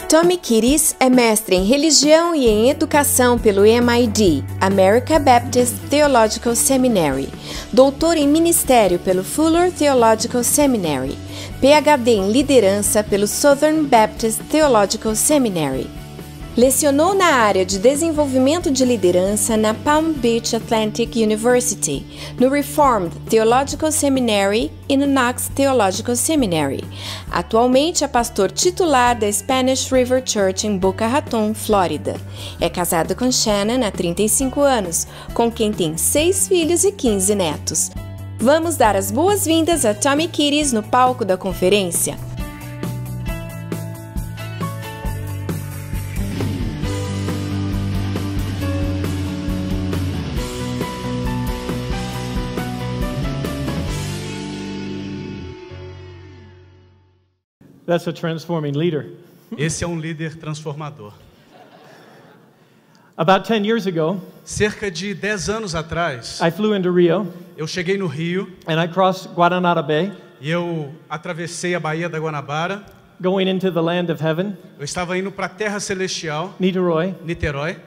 Tommy Kitties é mestre em religião e em educação pelo MID, American Baptist Theological Seminary, doutor em ministério pelo Fuller Theological Seminary, PhD em liderança pelo Southern Baptist Theological Seminary. Lecionou na área de desenvolvimento de liderança na Palm Beach Atlantic University, no Reformed Theological Seminary e no Knox Theological Seminary. Atualmente é pastor titular da Spanish River Church em Boca Raton, Flórida. É casado com Shannon há 35 anos, com quem tem 6 filhos e 15 netos. Vamos dar as boas-vindas a Tommy Kitties no palco da conferência. That's a transforming leader. Esse é um líder transformador. About 10 years ago, Cerca de 10 anos atrás, I flew into Rio eu cheguei no Rio and I crossed Guantanamo Bay, e eu atravessei a Baía da Guanabara. going into the land of heaven, Eu estava indo para a Terra Celestial, Niterói, Niterói,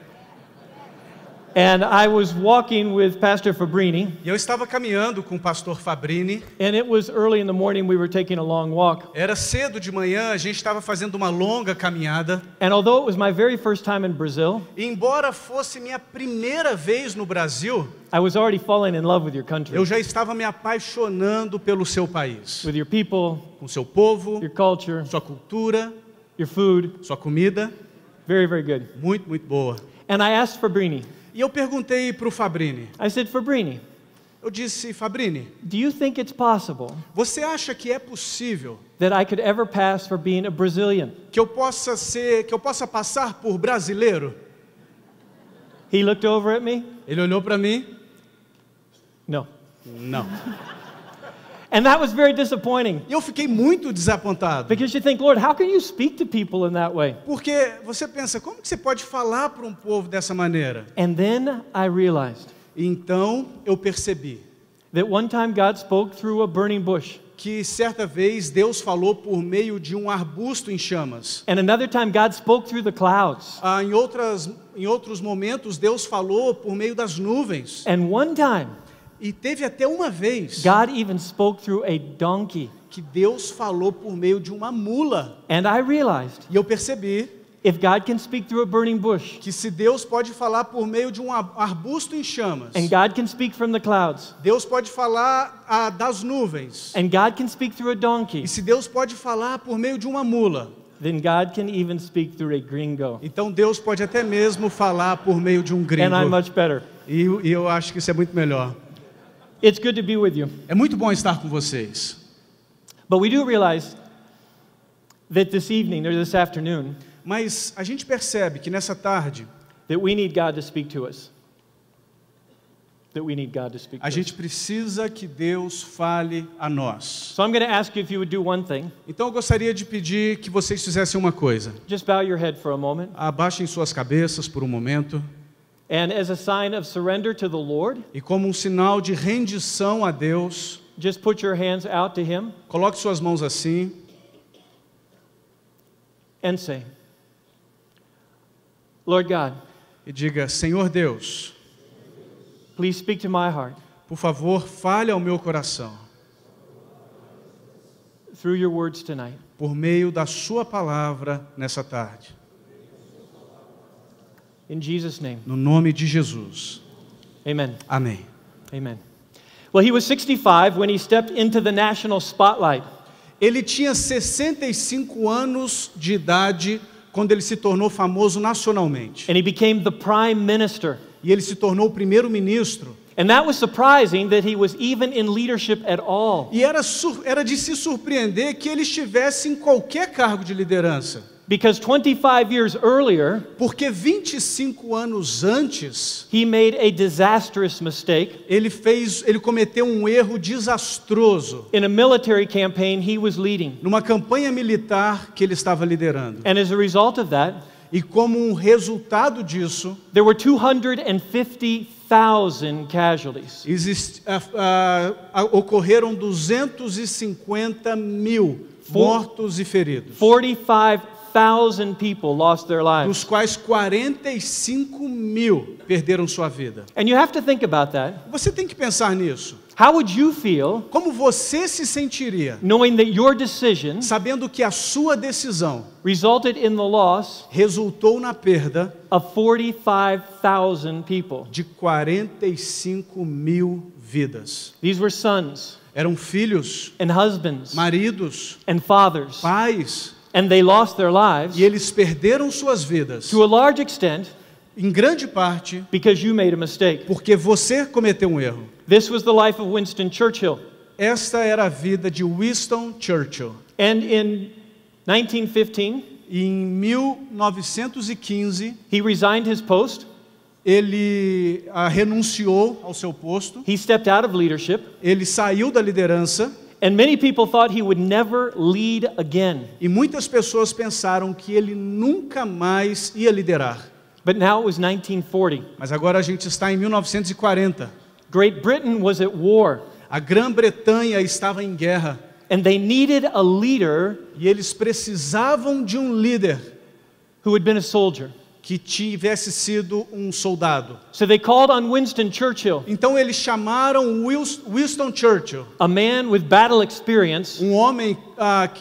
and I was walking with Pastor Fabrini, e eu estava caminhando com o pastor Fabrini. and it was early in the morning. We were taking a long walk, Era cedo de manhã, a gente estava fazendo uma longa caminhada. and although it was my very first time in Brazil, E embora fosse minha primeira vez no Brasil, I was already falling in love with your country, eu já estava me apaixonando pelo seu país, with your people, com seu povo, your culture, sua cultura, your food. sua comida, Very, very good. muito, muito boa. And I asked Fabrini, E eu perguntei para o Fabrini, I said, Fabrini, eu disse, Fabrini, do you think it's possible você acha que é possível that I could ever pass for being a Brazilian? que eu possa passar por brasileiro? He looked over at me. Ele olhou para mim, No. não. And that was very disappointing E eu fiquei muito desapontado, because you think, Lord, how can you speak to people in that way? porque você pensa, como que você pode falar para um povo dessa maneira? And then I realized E então eu percebi that one time God spoke through a burning bush, que certa vez Deus falou por meio de um arbusto em chamas. and another time God spoke through the clouds, Em outros momentos Deus falou por meio das nuvens. and one time E teve até uma vez God even spoke through a donkey. que Deus falou por meio de uma mula. And I realized E eu percebi if God can speak through a burning bush, que se Deus pode falar por meio de um arbusto em chamas, and God can speak from the clouds, Deus pode falar das nuvens, and God can speak through a donkey, e se Deus pode falar por meio de uma mula, then God can even speak through a gringo. então Deus pode até mesmo falar por meio de um gringo. And I'm much better. E eu acho que isso é muito melhor. It's good to be with you. É muito bom estar com vocês. But we do realize that this evening or this afternoon Mas a gente percebe que nessa tarde that we need God to speak to us. That we need God to speak a to gente us. precisa que Deus fale a nós. So I'm going to ask you if you would do one thing. Então eu gostaria de pedir que vocês fizessem uma coisa. Just bow your head for a moment. Abaixem suas cabeças por um momento. And as a sign of surrender to the Lord, E como um sinal de rendição a Deus, just put your hands out to Him coloque suas mãos assim and say, Lord God, e diga: Senhor Deus, please speak to my heart por favor, fale ao meu coração through your words tonight. por meio da sua palavra nessa tarde. In Jesus' name, No nome de Jesus. amen. Amém. Amen. Well, he was 65 when he stepped into the national spotlight. Ele tinha 65 anos de idade quando ele se tornou famoso nacionalmente. And he became the prime minister. E ele se tornou o primeiro-ministro. And that was surprising that he was even in leadership at all. E era de se surpreender que ele estivesse em qualquer cargo de liderança. Because 25 years earlier, Porque 25 anos antes, he made a disastrous mistake. ele cometeu um erro desastroso In a military campaign he was leading. numa campanha militar que ele estava liderando. And as a result of that, E como um resultado disso, there were 250,000 casualties. ocorreram 250 mil mortos e feridos, 45,000 people lost their lives. dos quais 45.000 perderam sua vida. And you have to think about that. Você tem que pensar nisso. How would you feel Como você se sentiria knowing that your decision sabendo que a sua decisão resulted in the loss resultou na perda of 45,000 people? de 45.000 vidas? These were sons Eram filhos, and husbands maridos, and fathers, pais, and they lost their lives e eles perderam suas vidas, to a large extent em grande parte, because you made a mistake. porque você cometeu um erro. This was the life of Winston Churchill. Esta era a vida de Winston Churchill. And in 1915, E em 1915, he resigned his post. ele renunciou ao seu posto, He stepped out of leadership. ele saiu da liderança, And many people thought he would never lead again. e muitas pessoas pensaram que ele nunca mais ia liderar. But now it was 1940. Mas agora a gente está em 1940. Great Britain was at war, A Grã-Bretanha estava em guerra and they needed a leader e eles precisavam de um líder who had been a soldier. que tivesse sido um soldado. So they called on Winston Churchill, Então eles chamaram Winston Churchill, a man with battle experience, um homem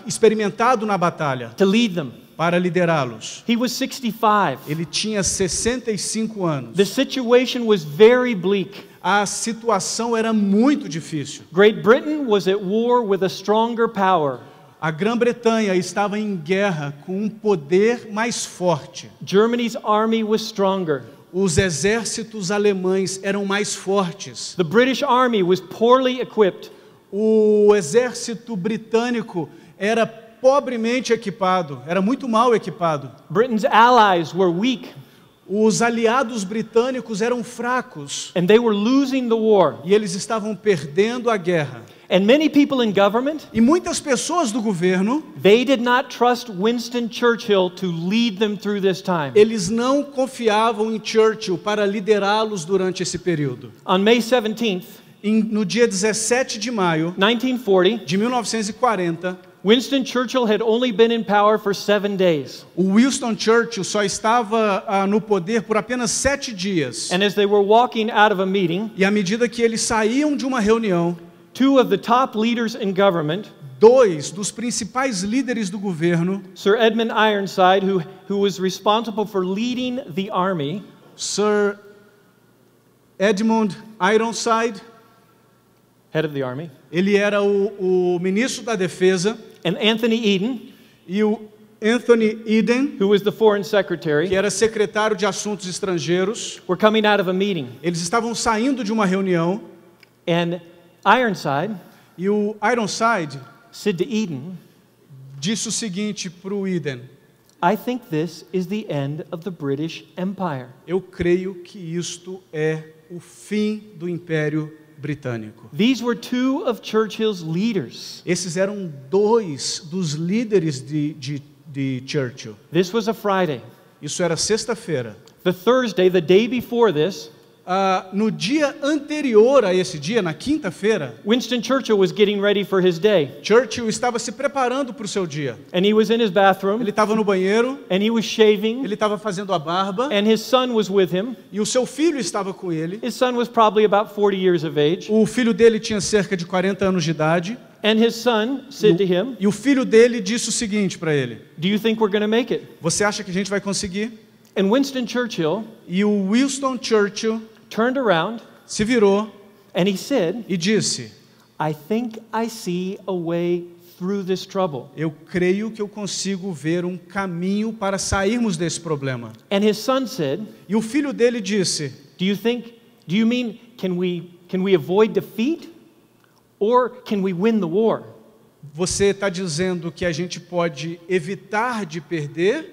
experimentado na batalha, to lead them. para liderá-los. He was 65. Ele tinha 65 anos. The situation was very bleak. A situação era muito difícil. Great Britain was at war with a stronger power. A Grã-Bretanha estava em guerra com um poder mais forte. Germany's army was stronger. Os exércitos alemães eram mais fortes. The British army was poorly equipped. O exército britânico era pobremente equipado, era muito mal equipado. Britain's allies were weak, Os aliados britânicos eram fracos and they were losing the war. e eles estavam perdendo a guerra. And many people in government, E muitas pessoas do governo, they did not trust Winston Churchill to lead them through this time. eles não confiavam em Churchill para liderá-los durante esse período. On May 17th, No dia 17 de maio 1940, de 1940, Winston Churchill had only been in power for 7 days. o Winston Churchill só estava no poder por apenas 7 dias. And as they were walking out of a meeting, E à medida que eles saíam de uma reunião, two of the top leaders in government, dois dos principais líderes do governo, Sir Edmund Ironside, who was responsible for leading the army, Sir Edmund Ironside, head of the army, ele era o ministro da defesa, and Anthony Eden, e o Anthony Eden, who was the foreign que secretary, era secretário de assuntos estrangeiros, were coming out of a meeting. eles estavam saindo de uma reunião, And Ironside e o Ironside said to Eden, disse o seguinte para o Eden: I think this is the end of the British Empire. eu creio que isto é o fim do Império Britânico. These were two of Churchill's leaders. Esses eram dois dos líderes de Churchill. This was a Friday. Isso era sexta-feira. The Thursday, the day before this, No dia anterior a esse dia, na quinta-feira, Winston Churchill was getting ready for his day. Churchill estava se preparando para o seu dia. And he was in his bathroom, Ele estava no banheiro, and he was shaving, ele estava fazendo a barba, and his son was with him. e o seu filho estava com ele. His son was probably about 40 years of age. O filho dele tinha cerca de 40 anos de idade. And his son said to him, E o filho dele disse o seguinte para ele: do you think we're going to make it? você acha que a gente vai conseguir? And Winston Churchill E o Winston Churchill turned around, se virou and he said, e disse: I think I see a way through this trouble. eu creio que eu consigo ver um caminho para sairmos desse problema. And his son said, E o filho dele disse: do you mean can we avoid defeat or can we win the war? você está dizendo que a gente pode evitar de perder,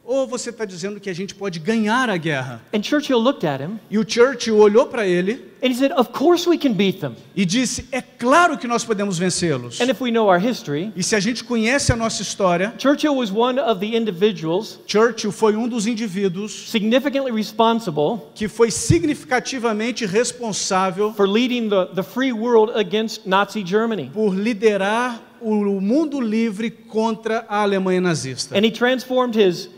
ou você está dizendo que a gente pode ganhar a guerra? And Churchill looked at him E o Churchill olhou para ele and he said, of course we can beat them. e disse: é claro que nós podemos vencê-los. And if we know our history, E se a gente conhece a nossa história, Churchill was one of the individuals Churchill foi um dos indivíduos significantly responsible que foi significativamente responsável for leading the free world against Nazi Germany. por liderar o mundo livre contra a Alemanha nazista. And he transformed his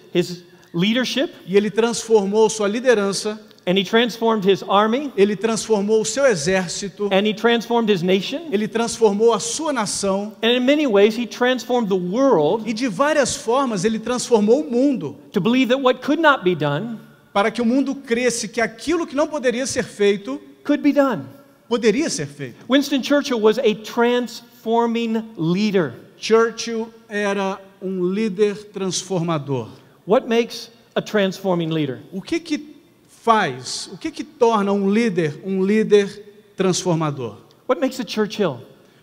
leadership, E ele transformou sua liderança, and he transformed his army, ele transformou o seu exército, and he transformed his nation, ele transformou a sua nação, and in many ways he transformed the world e de várias formas ele transformou o mundo, to believe that what could not be done para que o mundo cresce que aquilo que não poderia ser feito, could be done. poderia ser feito. Winston Churchill was a transforming leader. Churchill era um líder transformador. What makes a transforming leader? O que torna um líder transformador? What makes a Churchill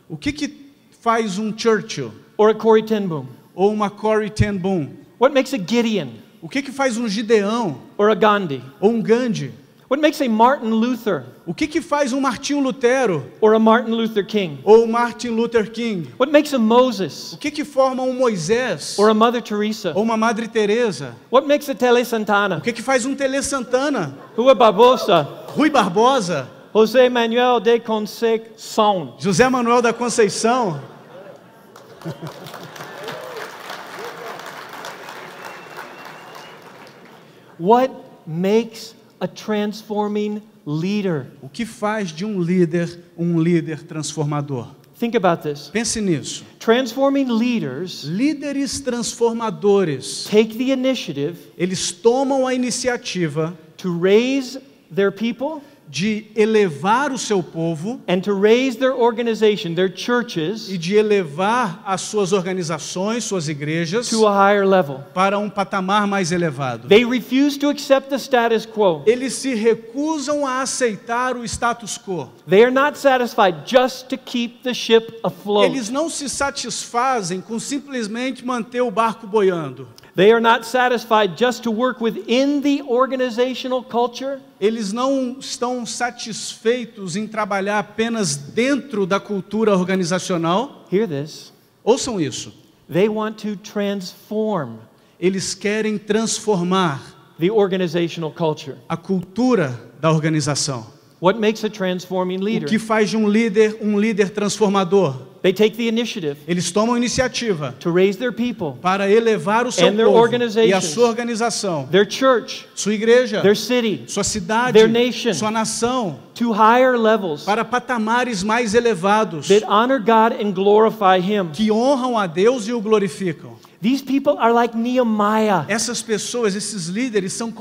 O que faz um Churchill or a Corrie ten Boom? ou uma Corrie ten Boom? What makes a Gideon O que faz um Gideão or a Gandhi? ou um Gandhi? What makes a Martin Luther O que faz um Martinho Lutero or a Martin Luther King? ou Martin Luther King? What makes a Moses O que forma um Moisés or a Mother Teresa? ou uma Madre Teresa? What makes a Tele Santana? O que faz um Tele Santana? Rui Barbosa? Rui Barbosa? José Manuel de Conceição? José Manuel da Conceição? What makes a transforming leader? O que faz de um líder transformador? Think about this. Pense nisso. Transforming leaders Líderes transformadores, take the initiative eles tomam a iniciativa to raise their people de elevar o seu povo and to raise their organization, their churches, e de elevar as suas organizações, suas igrejas, to a higher level. para um patamar mais elevado. They refuse to accept the status quo. Eles se recusam a aceitar o status quo. They are not satisfied just to keep the ship afloat. Eles não se satisfazem com simplesmente manter o barco boiando. They are not satisfied just to work within the organizational culture. Eles não estão satisfeitos em trabalhar apenas dentro da cultura organizacional. Hear this. Ouçam isso. They want to transform Eles querem transformar the organizational culture. a cultura da organização. What makes a transforming O leader? que faz de um líder transformador? They take the initiative Eles tomam iniciativa to raise their people, para elevar o seu And their povo e a organizations. sua organização, their church, sua igreja, their city, sua cidade, their nation. sua nação, to higher levels para patamares mais elevados that honor God and glorify Him. que honram a Deus e o glorificam. These people are like Nehemiah. Essas pessoas, esses líderes são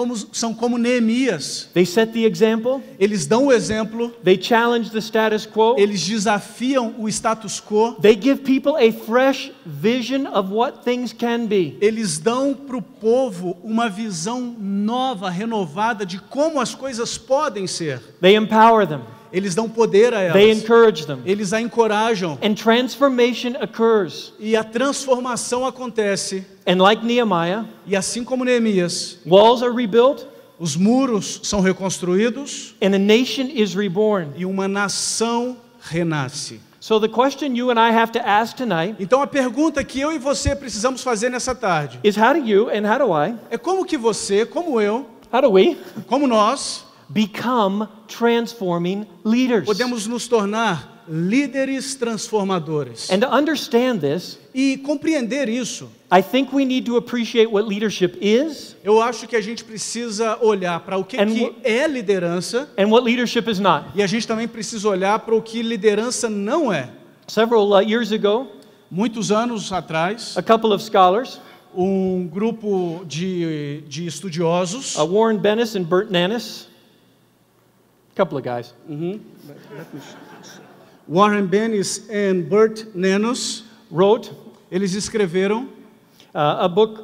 como Neemias. They set the example, Eles dão o exemplo, they challenge the status quo, eles desafiam o status quo, they give people a fresh vision of what things can be. eles dão para o povo uma visão nova, renovada de como as coisas podem ser. They empower them, Eles dão poder a they elas, encourage them, eles a encorajam and transformation occurs. e a transformação acontece. And like Nehemiah, E assim como Neemias, walls are rebuilt os muros são reconstruídos and a nation is reborn. e uma nação renasce. So the question you and I have to ask tonight Então a pergunta que eu e você precisamos fazer nessa tarde is, how do you and how do I, é como que você, como eu, how do we como nós become transforming leaders? podemos nos tornar líderes transformadores. And to understand this, E compreender isso, I think we need to appreciate what leadership is eu acho que a gente precisa olhar para o que é liderança and what leadership is not. e a gente também precisa olhar para o que liderança não é. Several years ago, Muitos anos atrás, a couple of scholars, um grupo de estudiosos, Warren Bennis and Bert Nannis, a couple of guys, Warren Bennis e Bert Nannis, wrote eles escreveram a book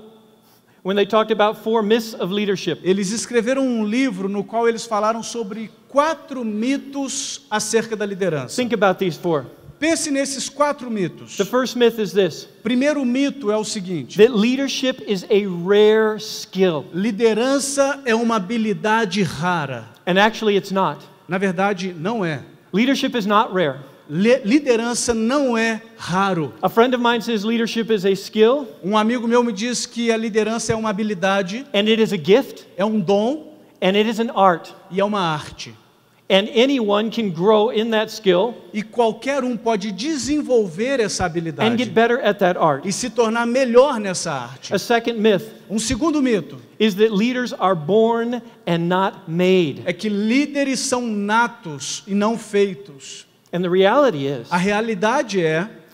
when they talked about 4 myths of leadership. Eles escreveram um livro no qual eles falaram sobre 4 mitos acerca da liderança. Think about these 4. Pense nesses 4 mitos. The first myth is this: Primeiro mito é o seguinte: that leadership is a rare skill. liderança é uma habilidade rara. And actually it's not. Na verdade, não é. Leadership is not rare. Liderança não é raro. A friend of mine says leadership is a skill Um amigo meu me diz que a liderança é uma habilidade, and it is a gift é um dom and it is an art. e é uma arte. And anyone can grow in that skill E qualquer um pode desenvolver essa and habilidade get better at that art. e se tornar melhor nessa arte. A second myth Um segundo mito is that leaders are born and not made. é que líderes são natos e não feitos. And the reality A realidade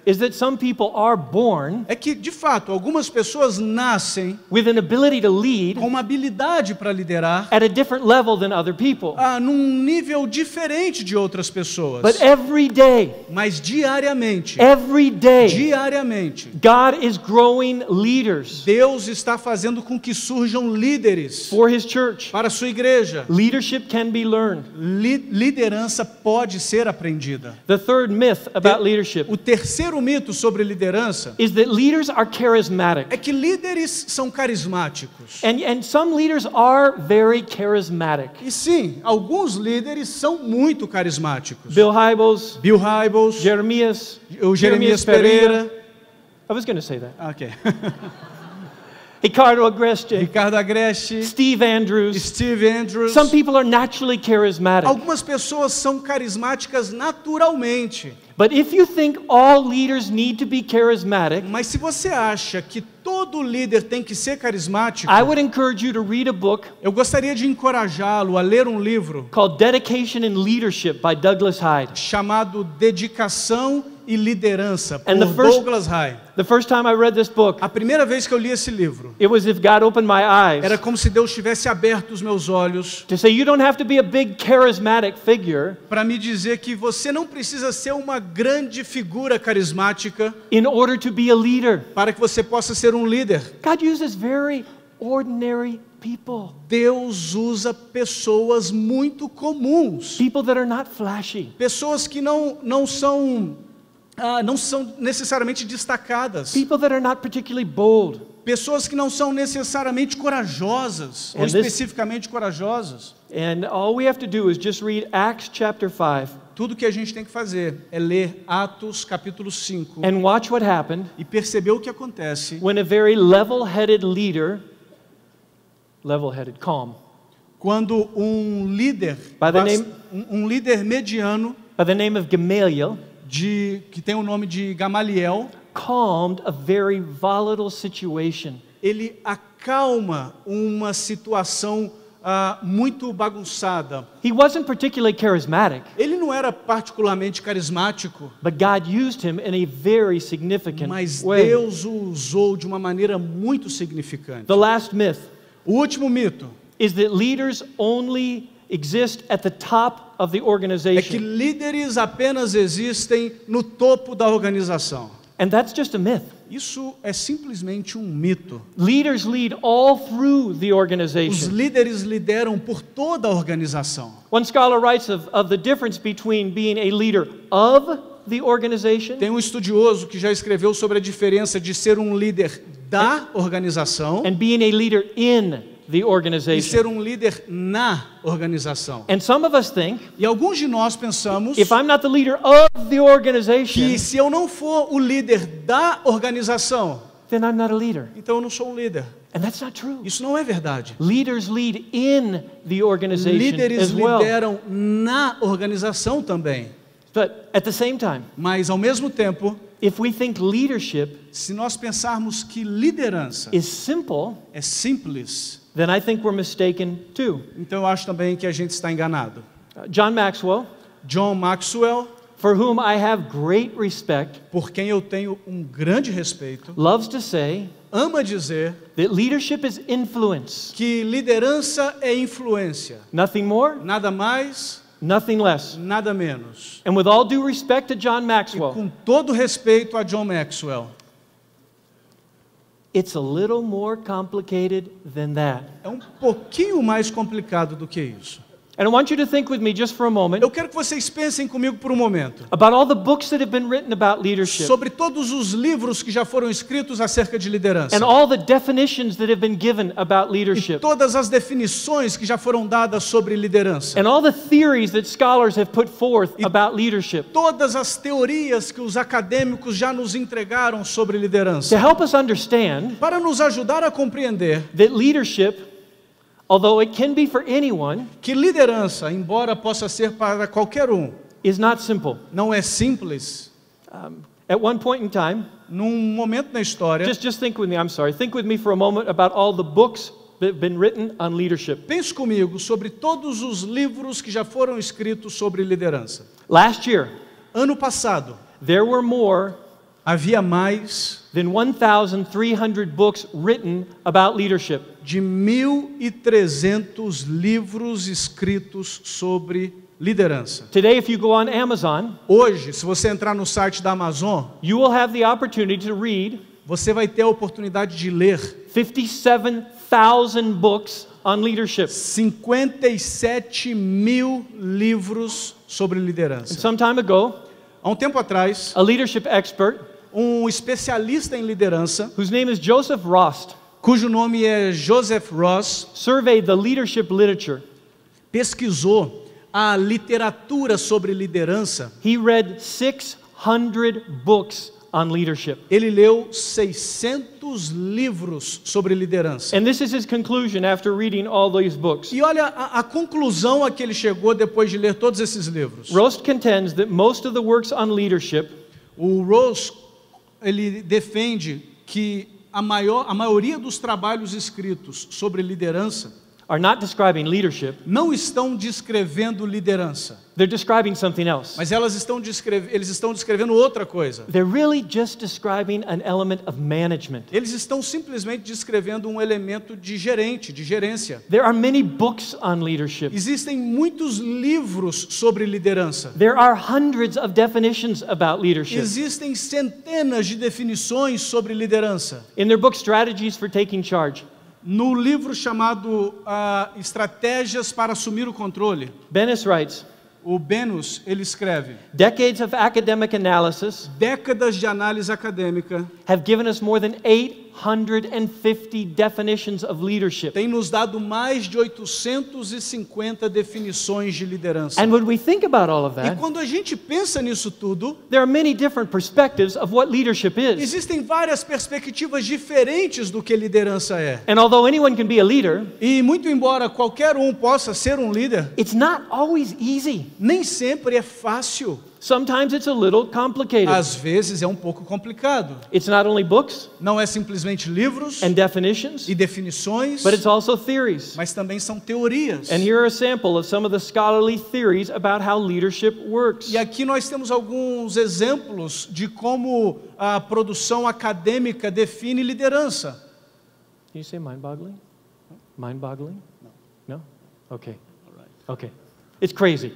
is that some people are born é que, de fato, algumas pessoas nascem with an ability to lead com uma habilidade para liderar at a different level than other people. num nível diferente de outras pessoas. But every day, Mas diariamente, God is growing leaders Deus está fazendo com que surjam líderes for His church. para a sua igreja. Leadership can be learned. Liderança pode ser aprendida. The third myth about leadership O terceiro mito sobre liderança is that leaders are charismatic. é que líderes são carismáticos. And some leaders are very charismatic. E sim, alguns líderes são muito carismáticos. Bill Hybels, Bill Hybels, o Jeremias Pereira. I was going to say that. Ok. Ricardo Agreste, Ricardo Agreste, Steve Andrews. Steve Andrews. Some people are naturally charismatic. Algumas pessoas são carismáticas naturalmente. But if you think all leaders need to be charismatic, Mas se você acha que todo líder tem que ser carismático, I would encourage you to read a book eu gostaria de encorajá-lo a ler um livro called Dedication and Leadership by Douglas Hyde. chamado Dedicação e Liderança, por And the first- Douglas Hyde. The first time I read this book, A primeira vez que eu li esse livro, it was if God opened my eyes era como se Deus tivesse aberto os meus olhos to say you don't have to be a big charismatic figure para me dizer que você não precisa ser uma grande figura carismática in order to be a leader. para que você possa ser um líder. God uses very ordinary people, Deus usa pessoas muito comuns, people that are not flashy, pessoas que não são necessariamente destacadas, people that are not particularly bold. pessoas que não são necessariamente corajosas, ou And this- especificamente corajosas. And all we have to do is just read Acts chapter 5 Tudo que a gente tem que fazer é ler Atos capítulo 5 and watch what happened e perceber o que acontece when a very level-headed leader, level-headed, calm, quando um líder, By the name- um líder mediano by the name of Gamaliel, que tem o nome de Gamaliel, calmed a very volatile situation. ele acalma uma situação muito bagunçada. He wasn't particularly charismatic, Ele não era particularmente carismático, but God used him in a very significant mas way. Deus o usou de uma maneira muito significante. The last myth O último mito is that leaders only exist at the top of the é que organization. líderes apenas existem no topo da organização. And that's just a myth. Isso é simplesmente um mito. Leaders lead all through the Os organization. líderes lideram por toda a organização. One scholar writes of the difference between being a leader of the organization Tem um estudioso que já escreveu sobre a diferença de ser um líder da organização and being a leader in the e organization. ser um líder na organização. And some of us think, E alguns de nós pensamos if I'm not the leader of the organization, que se eu não for o líder da organização, then I'm not a leader. então eu não sou um líder. And that's not true. Isso não é verdade. Leaders lead in the organization Líderes as well. lideram na organização também. But at the same time, Mas, ao mesmo tempo, if we think leadership se nós pensarmos que liderança is simple, é simples, then I think we're mistaken too. então eu acho também que a gente está enganado. John Maxwell, John Maxwell, for whom I have great respect, por quem eu tenho um grande respeito, loves to say ama dizer that leadership is influence. que liderança é influência. Nothing more, Nada mais, nothing less. nada menos. And with all due respect to John E Maxwell, com todo respeito a John Maxwell, it's a little more complicated than that. é um pouquinho mais complicado do que isso. And I want you to think with me just for a moment Eu quero que vocês pensem comigo por um momento about all the books that have been written about leadership sobre todos os livros que já foram escritos acerca de liderança. and all the definitions that have been given about E leadership todas as definições que já foram dadas sobre liderança. and all the theories that scholars have put forth about leadership. Todas as teorias que os acadêmicos já nos entregaram sobre liderança. To help us understand Para nos ajudar a compreender that leadership, although it can be for anyone, que liderança, embora possa ser para qualquer is not simple. não é simples. At one point in time, Num momento na história, just think with me, I'm sorry, think with me for a moment about all the books that have been written on leadership. pense comigo sobre todos os livros que já foram escritos sobre liderança. Last year, Ano passado, there were more havia mais than 1,300 books written about leadership. de 1.300 livros escritos sobre liderança. Today, if you go on Amazon, Hoje, se você entrar no site da Amazon, you will have the opportunity to read você vai ter a oportunidade de ler 57,000 books on leadership. 57 mil livros sobre And liderança. some time ago, Há um tempo atrás, a leadership expert, um especialista em liderança, whose name is Joseph Rost, cujo nome é Joseph Ross, surveyed the leadership literature. pesquisou a literatura sobre liderança. He read 600 books on leadership. Ele leu 600 livros sobre liderança. And this is his conclusion after reading all these books. E olha a conclusão a que ele chegou depois de ler todos esses livros. Rost contends that most of the works on leadership O Ross, ele defende que a maioria dos trabalhos escritos sobre liderança are not describing leadership, não estão descrevendo liderança, they're describing something else. mas eles estão descrevendo outra coisa. They're really just describing an element of management. Eles estão simplesmente descrevendo um elemento de gerência. There are many books on leadership. Existem muitos livros sobre liderança. There are hundreds of definitions about leadership. Existem centenas de definições sobre liderança. In their book Strategies for Taking Charge, No livro chamado Estratégias para Assumir o Controle, Bennis writes, o Benus, ele escreve: decades of academic analysis décadas de análise acadêmica have given us more than 850 definitions of leadership. têm nos dado mais de 850 definições de liderança. And when we think about all of E that, quando a gente pensa nisso tudo, there are many different perspectives of what leadership is. existem várias perspectivas diferentes do que liderança é. And although anyone can be a leader, E muito embora qualquer um possa ser um líder, it's not always easy. nem sempre é fácil. Sometimes it's a little complicated. Às vezes é um pouco complicado. It's not only books Não é simplesmente livros and definitions, e definições, but it's also theories. mas também são teorias. And here are a sample of some of the scholarly theories about how leadership works. E aqui nós temos alguns exemplos de como a produção acadêmica define liderança. Can you say mind-boggling? Mind-boggling? No. No? Okay. Okay. It's crazy.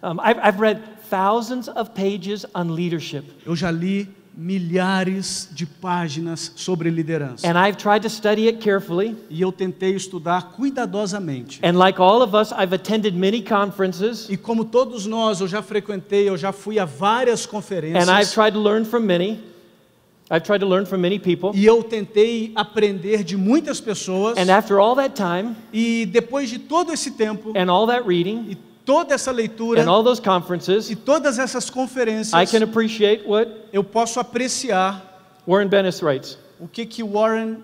I've read thousands of pages on leadership, Eu já li milhares de páginas sobre liderança. and I've tried to study it carefully. E eu tentei estudar cuidadosamente. And like all of us, I've attended many conferences, E como todos nós, eu já fui a várias and I've conferências. tried to learn from many. I've tried to learn from many people. E eu tentei aprender de muitas pessoas. And after all that time, E depois de todo esse tempo, and all that reading, e toda essa leitura, and all those conferences, e todas essas conferências, I can appreciate what eu posso apreciar Warren Bennis writes. o que Warren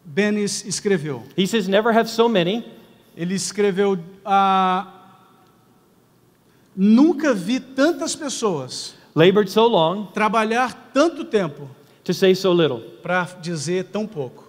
Bennis escreveu. He says, never have so many Ele escreveu: nunca vi tantas pessoas labored so long trabalhar tanto tempo to say so little. para dizer tão pouco.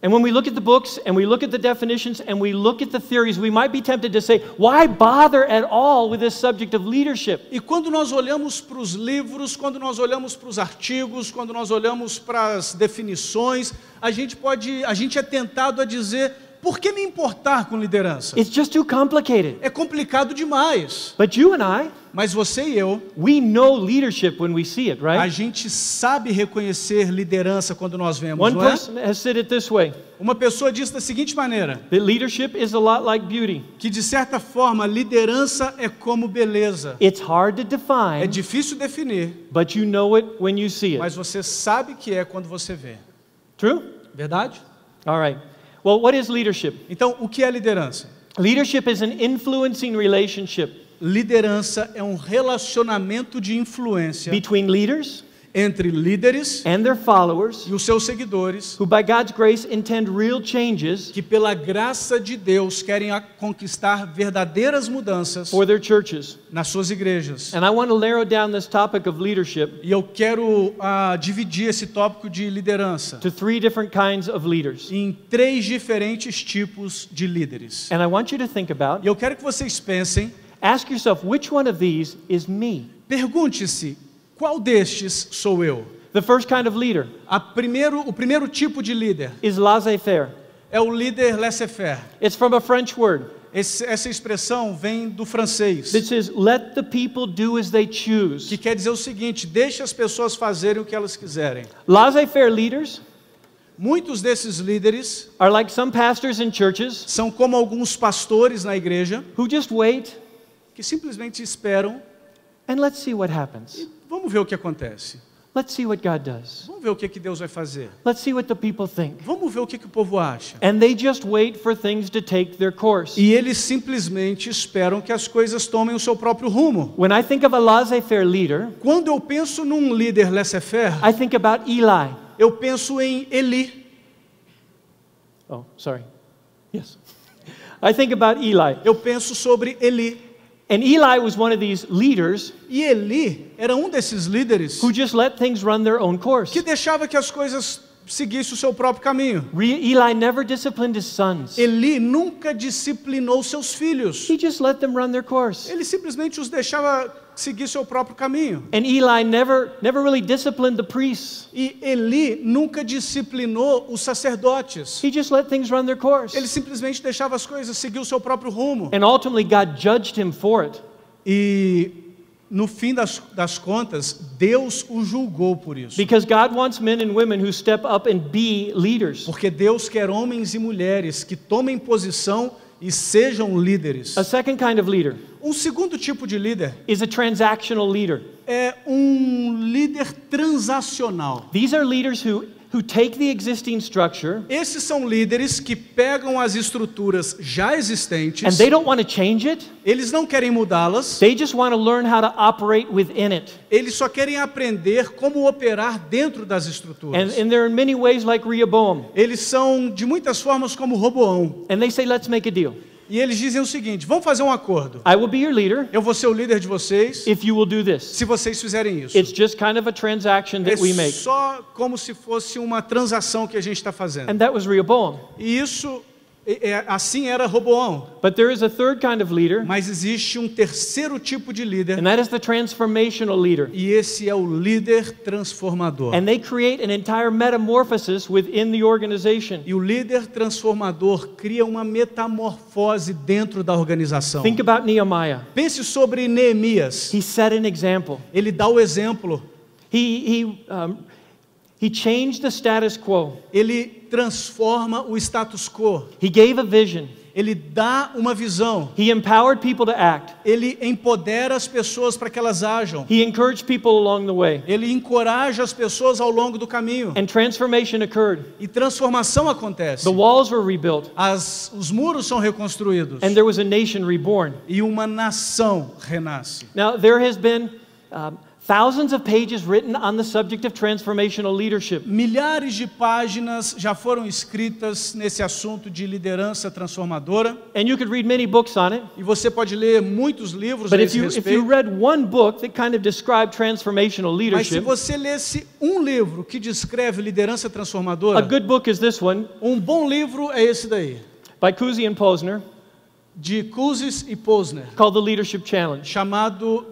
And when we look at the books and we look at the definitions and we look at the theories, we might be tempted to say, why bother at all with this subject of leadership? E quando nós olhamos para os livros, quando nós olhamos para os artigos, quando nós olhamos para as definições, a gente é tentado a dizer: por que me importar com liderança? It's just too complicated. É complicado demais. But you and I, Mas você e eu, we know leadership when we see it, a right? gente sabe reconhecer liderança quando nós vemos, One não é? person has said it this way, Uma pessoa disse da seguinte maneira, that leadership is a lot like beauty. que de certa forma liderança é como beleza. It's hard to É define, difícil definir, but you know it when you see mas it. você sabe que é quando você vê. True? Verdade? All right. Well, what is leadership? Então, o que é liderança? Leadership is an influencing relationship Liderança é um relacionamento de influência between leaders entre líderes and their followers e os seus seguidores, who by God's grace intend real changes que pela graça de Deus querem conquistar verdadeiras mudanças for their churches. nas suas igrejas. And I want to narrow down this topic of leadership E eu quero dividir esse tópico de liderança to 3 different kinds of leaders. em 3 diferentes tipos de líderes. And I want you to think about, E eu quero que vocês pensem, ask yourself, which one of these is me? pergunte-se, qual destes sou eu? The first kind of leader O primeiro tipo de líder is laissez-faire. é o líder laissez-faire. It's from a French word Essa expressão vem do francês, that says, let the people do as they choose. que quer dizer o seguinte: deixe as pessoas fazerem o que elas quiserem. Laissez-faire leaders Muitos desses líderes are like some pastors in churches são como alguns pastores na igreja who just wait que simplesmente esperam. and let's see what happens. Vamos ver o que acontece. Let's see what God does. Vamos ver o que Deus vai fazer. Let's see what the people think. Vamos ver o que o povo acha. And they just wait for things to take their course. E eles simplesmente esperam que as coisas tomem o seu próprio rumo. When I think of a laissez-faire leader, Quando eu penso num líder laissez-faire, I think about Eli. eu penso em Eli. Oh, sorry. Yes. I think about Eli. Eu penso sobre Eli. And Eli was one of these leaders E Eli era um desses líderes who just let things run their own course. que deixava que as coisas seguissem o seu próprio caminho. Eli never disciplined his sons. Eli nunca disciplinou seus filhos. He just let them run their course. Ele simplesmente os deixava seguir seu próprio caminho. And Eli never really disciplined the priests. E Eli nunca disciplinou os sacerdotes. He just let things run their course. Ele simplesmente deixava as coisas seguir o seu próprio rumo. And ultimately God judged him for it. E no fim das contas, Deus o julgou por isso. Because God wants men and women who step up and be leaders. Porque Deus quer homens e mulheres que tomem posição e sejam líderes. A second kind of leader Um segundo tipo de líder is a transactional leader. é um líder transacional. These are leaders who take the existing structure Esses são líderes que pegam as estruturas já existentes, and they don't want to change it. eles não querem mudá-las, They just want to learn how to operate within it. eles só querem aprender como operar dentro das estruturas. And they're in many ways like Rehoboam. Eles são de muitas formas como Roboão. And they say, let's make a deal. E eles dizem o seguinte: vamos fazer um acordo. I will be your leader Eu vou ser o líder de vocês if you will do this. se vocês fizerem isso. It's just kind of a transaction É that we make. só como se fosse uma transação que a gente está fazendo. And that was Rehoboam. E isso, assim era Roboão. But there is a third kind of leader, Mas existe um terceiro tipo de líder, and that is the transformational leader. e esse é o líder transformador. And they create an entire metamorphosis within the organization. E o líder transformador cria uma metamorfose dentro da organização. Think about Nehemiah. Pense sobre Neemias. He set an example. Ele dá o exemplo. He changed the status quo. Ele transforma o status quo. He gave a vision. Ele dá uma visão. He empowered people to act. Ele empodera as pessoas para que elas ajam. He encouraged people along the way. Ele encoraja as pessoas ao longo do caminho. And transformation occurred. E transformação acontece. The walls were rebuilt. Os muros são reconstruídos. And there was a nation reborn. E uma nação renasce. Now, there has been thousands of pages written on the subject of transformational leadership. Milhares de páginas já foram escritas nesse assunto de liderança transformadora. And you could read many books on it. E você pode ler muitos livros a But esse if you respeito. read one book that kind of described transformational Mas se leadership, você lesse um livro que descreve liderança a transformadora, good book is this one um bom livro é esse daí, by Cousy and Posner de Cousy e Posner, called The Leadership Challenge. chamado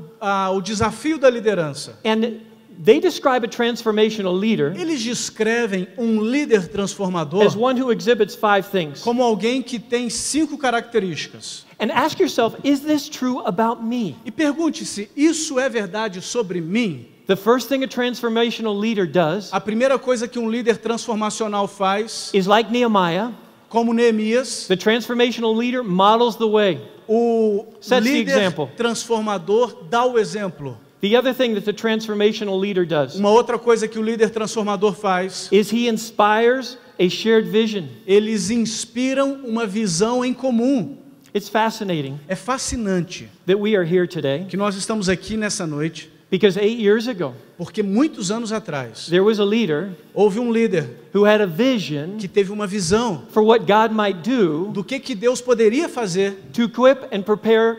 O Desafio da Liderança. And they describe a transformational leader Eles descrevem um líder transformador as one who exhibits 5 things. como alguém que tem 5 características. And ask yourself, is this true about me? E pergunte-se, isso é verdade sobre mim? The first thing a transformational leader does A primeira coisa que um líder transformacional faz, is like Nehemiah, como Neemias, the transformational leader models the way. o Sets the líder example. transformador dá o exemplo. The other thing that the transformational leader does Uma outra coisa que o líder transformador faz, is he inspires a shared vision. eles inspiram uma visão em comum. It's fascinating É fascinante that we are here today que nós estamos aqui nessa noite Because 8 years ago, Porque muitos anos atrás, there was a leader houve um líder who had a vision que teve uma visão for what God might do do que Deus poderia fazer to equip and prepare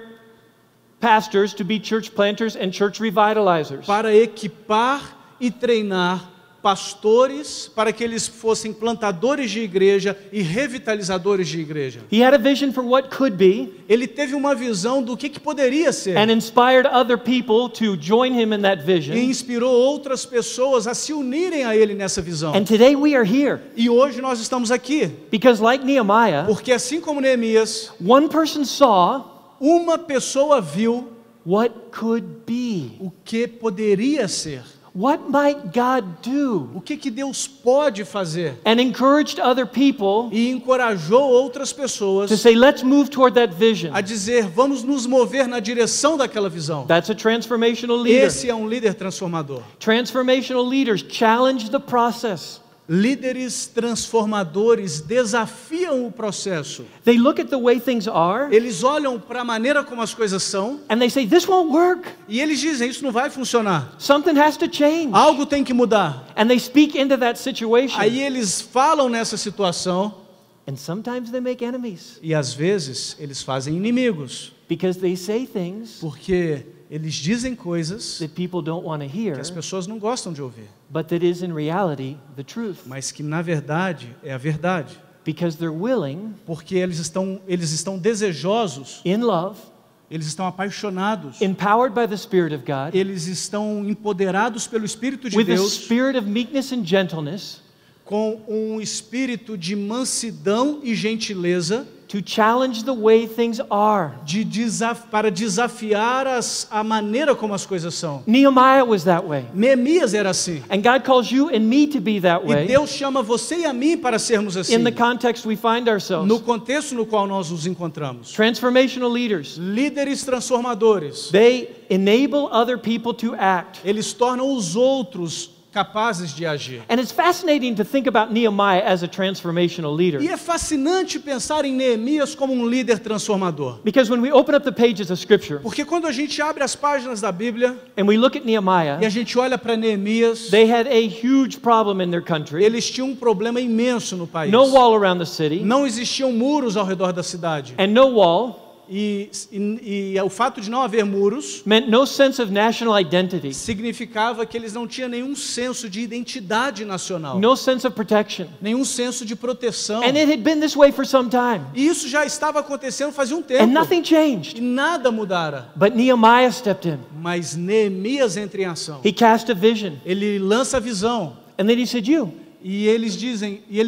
pastors to be church planters and church revitalizers. para equipar e treinar pastores para que eles fossem plantadores de igreja e revitalizadores de igreja. He had a vision for what could be Ele teve uma visão do que poderia ser and inspired other people to join him in that e vision. inspirou outras pessoas a se unirem a ele nessa visão. And today we are here E hoje nós estamos aqui, because, like Nehemiah, porque assim como Neemias, one person saw uma pessoa viu what could be. o que poderia ser. What might God do? O que Deus pode fazer? And encouraged other people E encorajou outras to pessoas say, let's move toward that vision. a dizer, vamos nos mover na direção daquela visão. That's a transformational leader. Esse é um líder transformador. Transformational leaders challenge the process. Líderes transformadores desafiam o processo. They look at the way things are Eles olham para a maneira como as coisas são and they say, this won't work. e eles dizem, isso não vai funcionar. Something has to change. Algo tem que mudar. And they speak into that situation. Aí eles falam nessa situação And sometimes they make enemies e às vezes eles fazem inimigos, because they say things porque eles dizem coisas that people don't want to hear, que as pessoas não gostam de ouvir, but that is in reality the truth. mas que na verdade é a verdade, Because they're willing, porque eles estão desejosos, in love, eles estão apaixonados, empowered by the Spirit of God, eles estão empoderados pelo Espírito de with a Deus, spirit of meekness and gentleness, com um espírito de mansidão e gentileza, to challenge the way things are. para desafiar a maneira como as coisas são. Nehemiah was that way. Neemias era assim. And God calls you and me to be that E way Deus chama você e a mim para sermos assim, in the context we find ourselves. no contexto no qual nós nos encontramos. Transformational leaders, Líderes transformadores, they enable other people to act. eles tornam os outros capazes de agir. And it's fascinating to think about Nehemiah as a transformational leader. E é fascinante pensar em Neemias como um líder transformador. Because when we open up the pages of Scripture Porque quando a gente abre as páginas da Bíblia and we look at e a Nehemiah, gente olha para Neemias, they had a huge problem in their country. eles tinham um problema imenso no país. No wall around the city, Não existiam muros ao redor da cidade. and no wall E o fato de não haver muros meant no sense of national identity, significava que eles não tinham nenhum senso de identidade nacional, no sense of protection. nenhum senso de proteção. And it had been this way for some time, E isso já estava acontecendo fazia um tempo. and nothing E changed. nada mudara. But Nehemiah stepped in. Mas Neemias entra em ação. He cast a vision, Ele lança a visão. and then he said, you, E ele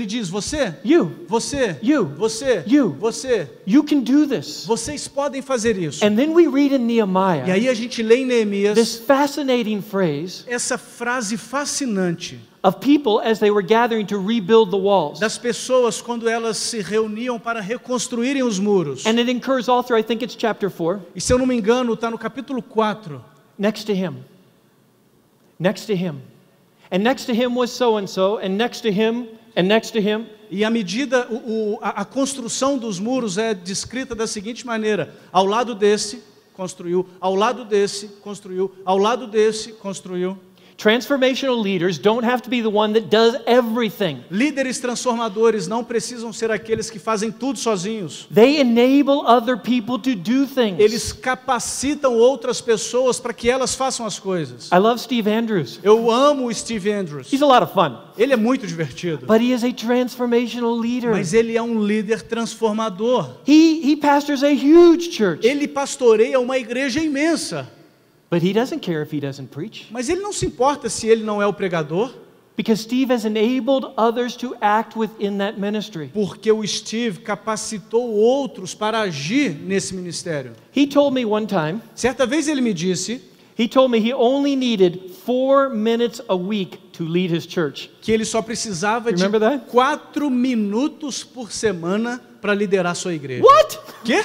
diz, você, you, você, You. você, You. você, you can do this. vocês podem fazer isso. And then we read in E Nehemiah aí a gente lê em Neemias this fascinating phrase essa frase fascinante of people as they were gathering to rebuild the walls. das pessoas quando elas se reuniam para reconstruírem os muros. And it incurs all through, I think it's chapter 4, E se eu não me engano, está no capítulo 4. next to him. Next to him. And next to him was so-and-so, and next to him, and next to him. E à medida, a construção dos muros é descrita da seguinte maneira: ao lado desse, construiu, ao lado desse, construiu, ao lado desse, construiu. Transformational leaders don't have to be the one that does everything. Líderes transformadores não precisam ser aqueles que fazem tudo sozinhos. They enable other people to do things. Eles capacitam outras pessoas para que elas façam as coisas. I love Steve Andrews. Eu amo o Steve Andrews. He's a lot of fun, Ele é muito divertido. but he is a transformational leader. Mas ele é um líder transformador. He pastors a huge church, Ele pastoreia uma igreja imensa. but he doesn't care if he doesn't preach. Mas ele não se importa se ele não é o pregador. Because Steve has enabled others to act within that ministry. Porque o Steve capacitou outros para agir nesse ministério. He told me one time, Certa vez ele me disse he told me he only needed 4 minutes a week to lead his church. que ele só precisava de Remember that? 4 minutos por semana para liderar sua igreja. What? Quê?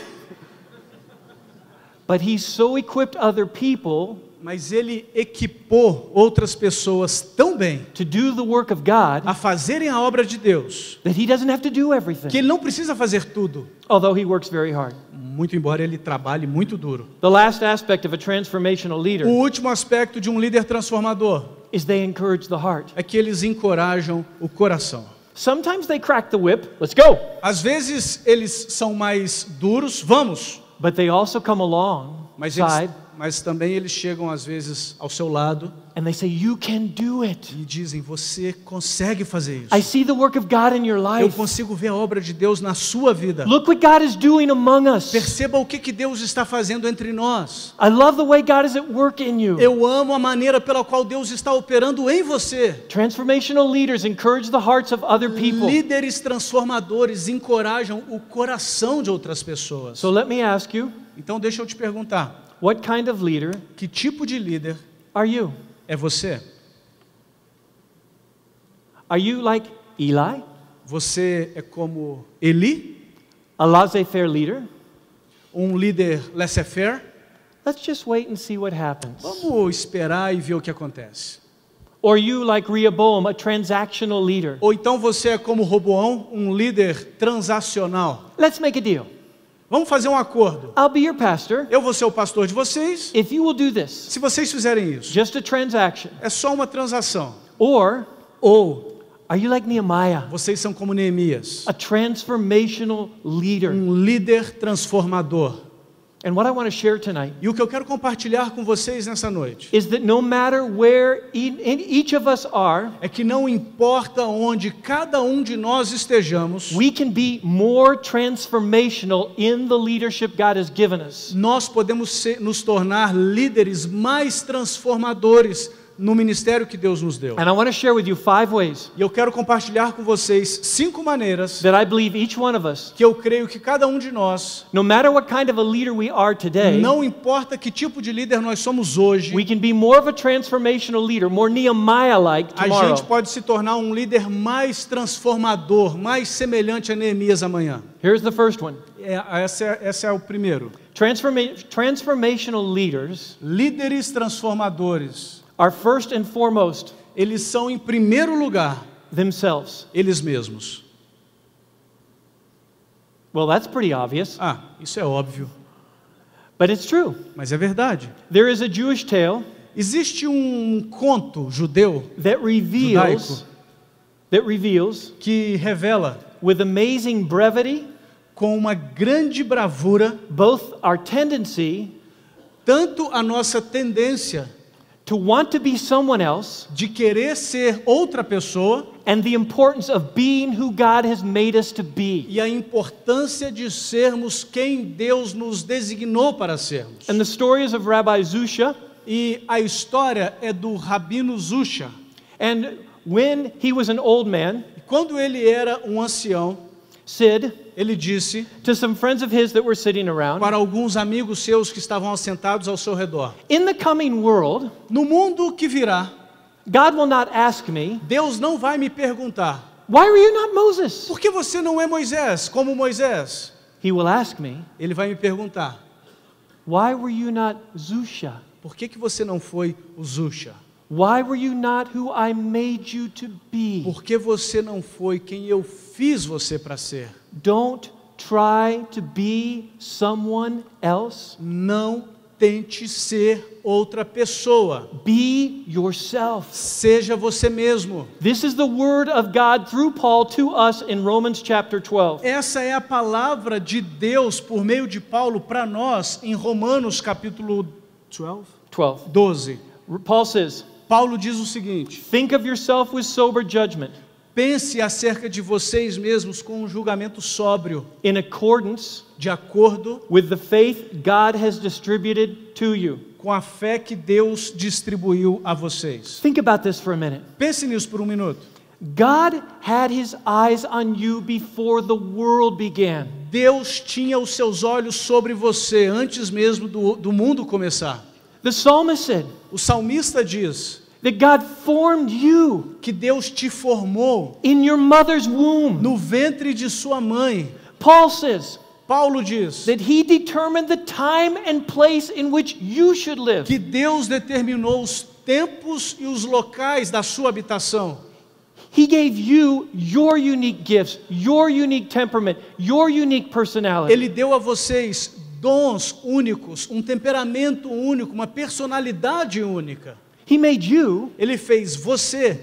But he so equipped other people Mas ele equipou outras pessoas tão bem to do the work of God a fazerem a obra de Deus that he doesn't have to do que everything, ele não precisa fazer tudo. although he works very hard. muito embora ele trabalhe muito duro. The last aspect of a transformational leader O último aspecto de um líder transformador is they encourage the heart. é que eles encorajam o coração. Sometimes they crack the whip, let's go. Às vezes eles são mais duros, vamos, But they also come alongside mas também eles chegam às vezes ao seu lado and they say, you can do it. e dizem, você consegue fazer isso. I see the work of God in your Eu life. consigo ver a obra de Deus na sua vida. Look what God is doing among us. Perceba o que Deus está fazendo entre nós. I love the way God is at work in you. Eu amo a maneira pela qual Deus está operando em você. Transformational leaders encourage the hearts of other people. Líderes transformadores encorajam o coração de outras pessoas. So let me ask you, Então deixa eu te perguntar, what kind of leader que tipo de líder are you? é você? Are you like Eli, Você é como Eli, a laissez-faire leader? um líder laissez-faire? Let's just wait and see what happens. Vamos esperar e ver o que acontece. Or you like Rehoboam, a transactional leader? Ou então você é como Roboão, um líder transacional? Let's make a deal. Vamos fazer um acordo. I'll be your pastor Eu vou ser o pastor de vocês. if you will do this. Se vocês fizerem isso, Just a transaction. é só uma transação. Or Ou are you like Nehemiah, vocês são como Neemias, a transformational leader? um líder transformador. And what I want to share tonight E o que eu quero compartilhar com vocês nessa noite is that no matter where each of us are, é que não importa onde cada um de nós estejamos, we can be more transformational in the leadership God has given us. nós podemos nos tornar líderes mais transformadores no ministério que Deus nos deu. And I want to share with you 5 ways E eu quero compartilhar com vocês 5 maneiras that I believe each one of us, que eu creio que cada um de nós, no matter what kind of a leader we are today, não importa que tipo de líder nós somos hoje, we can be more of a transformational leader, more Nehemiah-like a tomorrow. gente pode se tornar um líder mais transformador, mais semelhante a Neemias amanhã. Here's the first one. Esse é o primeiro. Transformational leaders Líderes transformadores, are first and foremost eles são em primeiro lugar themselves. eles mesmos. Well, that's pretty obvious, Isso é óbvio, but it's true. mas é verdade. There is a Jewish tale Existe um conto judeu that reveals que revela with amazing brevity com uma grande bravura both our tendency tanto a nossa tendência to want to be someone else de querer ser outra pessoa and the importance of being who God has made us to be. e a importância de sermos quem Deus nos designou para sermos. And the stories of Rabbi Zusha, E a história é do Rabino Zusha. and when he was an old man, Quando ele era um ancião, said ele disse to some friends of his that were sitting around, para alguns amigos seus que estavam assentados ao seu redor: in the coming world, no mundo que virá, God will not ask me, Deus não vai me perguntar: why were you not Moses? por que você não é Moisés, como Moisés? He will ask me, Ele vai me perguntar: why were you not Zusha? por que você não foi o Zusha? Why were you not who I made you to be? Por que você não foi quem eu fiz você para ser? Don't try to be someone else. Não tente ser outra pessoa. Be yourself. Seja você mesmo. This is the word of God through Paul to us in Romans chapter 12. Essa é a palavra de Deus por meio de Paulo para nós em Romanos capítulo 12. Paul says, Paulo diz o seguinte: think of yourself with sober judgment, pense acerca de vocês mesmos com um julgamento sóbrio, in accordance de acordo with the faith God has distributed to you. com a fé que Deus distribuiu a vocês. Think about this for a minute. Pense nisso por um minuto. God had his eyes on you before the world began. Deus tinha os seus olhos sobre você antes mesmo do mundo começar. The psalmist said O salmista diz that God formed you que Deus te formou in your mother's womb. no ventre de sua mãe. Paul says Paulo diz that he determined the time and place in which you should live. que Deus determinou os tempos e os locais da sua habitação. He gave you your unique gifts, your unique temperament, your unique personality. Ele deu a vocês dons únicos, um temperamento único, uma personalidade única. He made you Ele fez você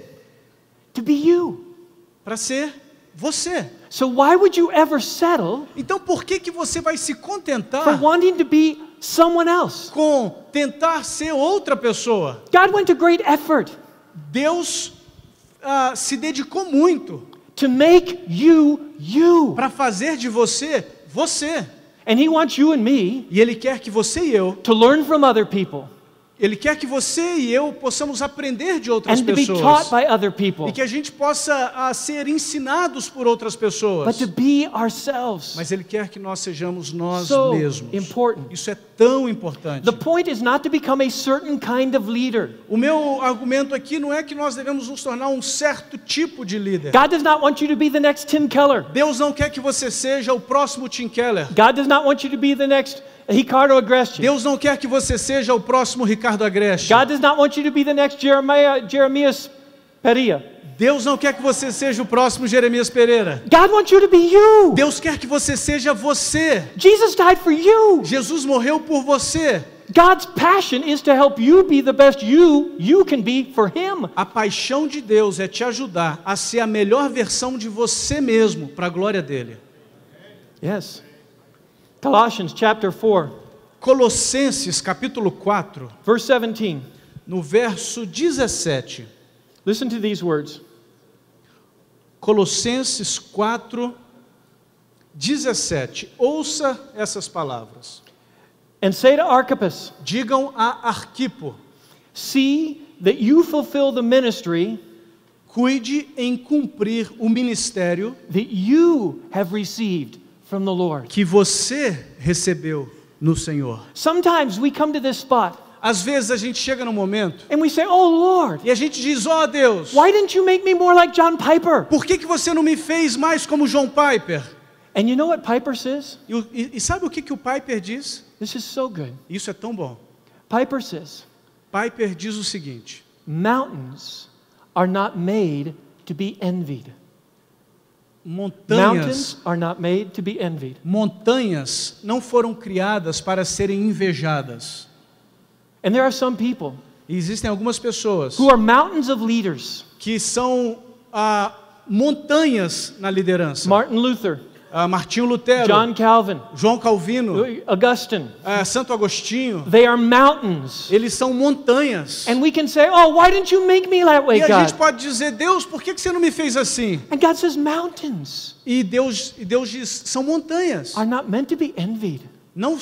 to be you. para ser você. So why would you ever settle Então por que você vai se for contentar wanting to be someone else? com tentar ser outra pessoa? God went to great effort Deus se dedicou muito to make you you. para fazer de você, você. And he wants you and me E Ele quer que você e eu, to learn from other people Ele quer que você e eu possamos aprender de outras and to be pessoas. taught by other people, E que a gente possa ser ensinados por outras pessoas. but to be ourselves. Mas Ele quer que nós sejamos nós So mesmos. important. Isso é tão importante. The point is not to become a certain kind of leader. O meu argumento aqui não é que nós devemos nos tornar um certo tipo de líder. God does not want you to be the next Tim Keller. Deus não quer que você seja o próximo Tim Keller. God does not want you to be the next Ricardo Agreste. Deus não quer que você seja o próximo Ricardo Agreste. God does not want you to be the next Jeremias Perea. Deus não quer que você seja o próximo Jeremias Pereira. God wants you to be you. Deus quer que você seja você. Jesus died for you. Jesus morreu por você. God's passion is to help you be the best you can be for him. A paixão de Deus é te ajudar a ser a melhor versão de você mesmo para a glória dele. Yes. Colossians chapter 4, Colossenses capítulo 4, verse 17. no verso 17. Listen to these words. Colossenses 4, 17. Ouça essas palavras. And say to Archippus, Digam a Arquipo: see that you fulfill the ministry cuide em cumprir o ministério that you have received from the Lord. que você recebeu no Senhor. Sometimes we come to this spot Às vezes a gente chega num momento and we say, oh Lord, e a gente diz: ó Deus, why didn't you make me more like John Piper? por que você não me fez mais como John Piper? And you know what Piper says? E sabe o que o Piper diz? This is so good. Isso é tão bom. Piper says, Piper diz o seguinte: mountains are not made to be envied. montanhas, Mountains are not made to be envied. montanhas não foram criadas para serem invejadas. And there are some people E existem algumas pessoas who are mountains of leaders. que são montanhas na liderança. Martin Luther, Martinho Lutero, John Calvin, João Calvino, Augustine. Santo Agostinho, They are mountains. eles são montanhas. And we can say, oh, why didn't you make me that way, E a gente God? pode dizer: Deus, por que você não me fez assim? And God says, mountains E Deus diz: são montanhas. are not meant to be envied. Não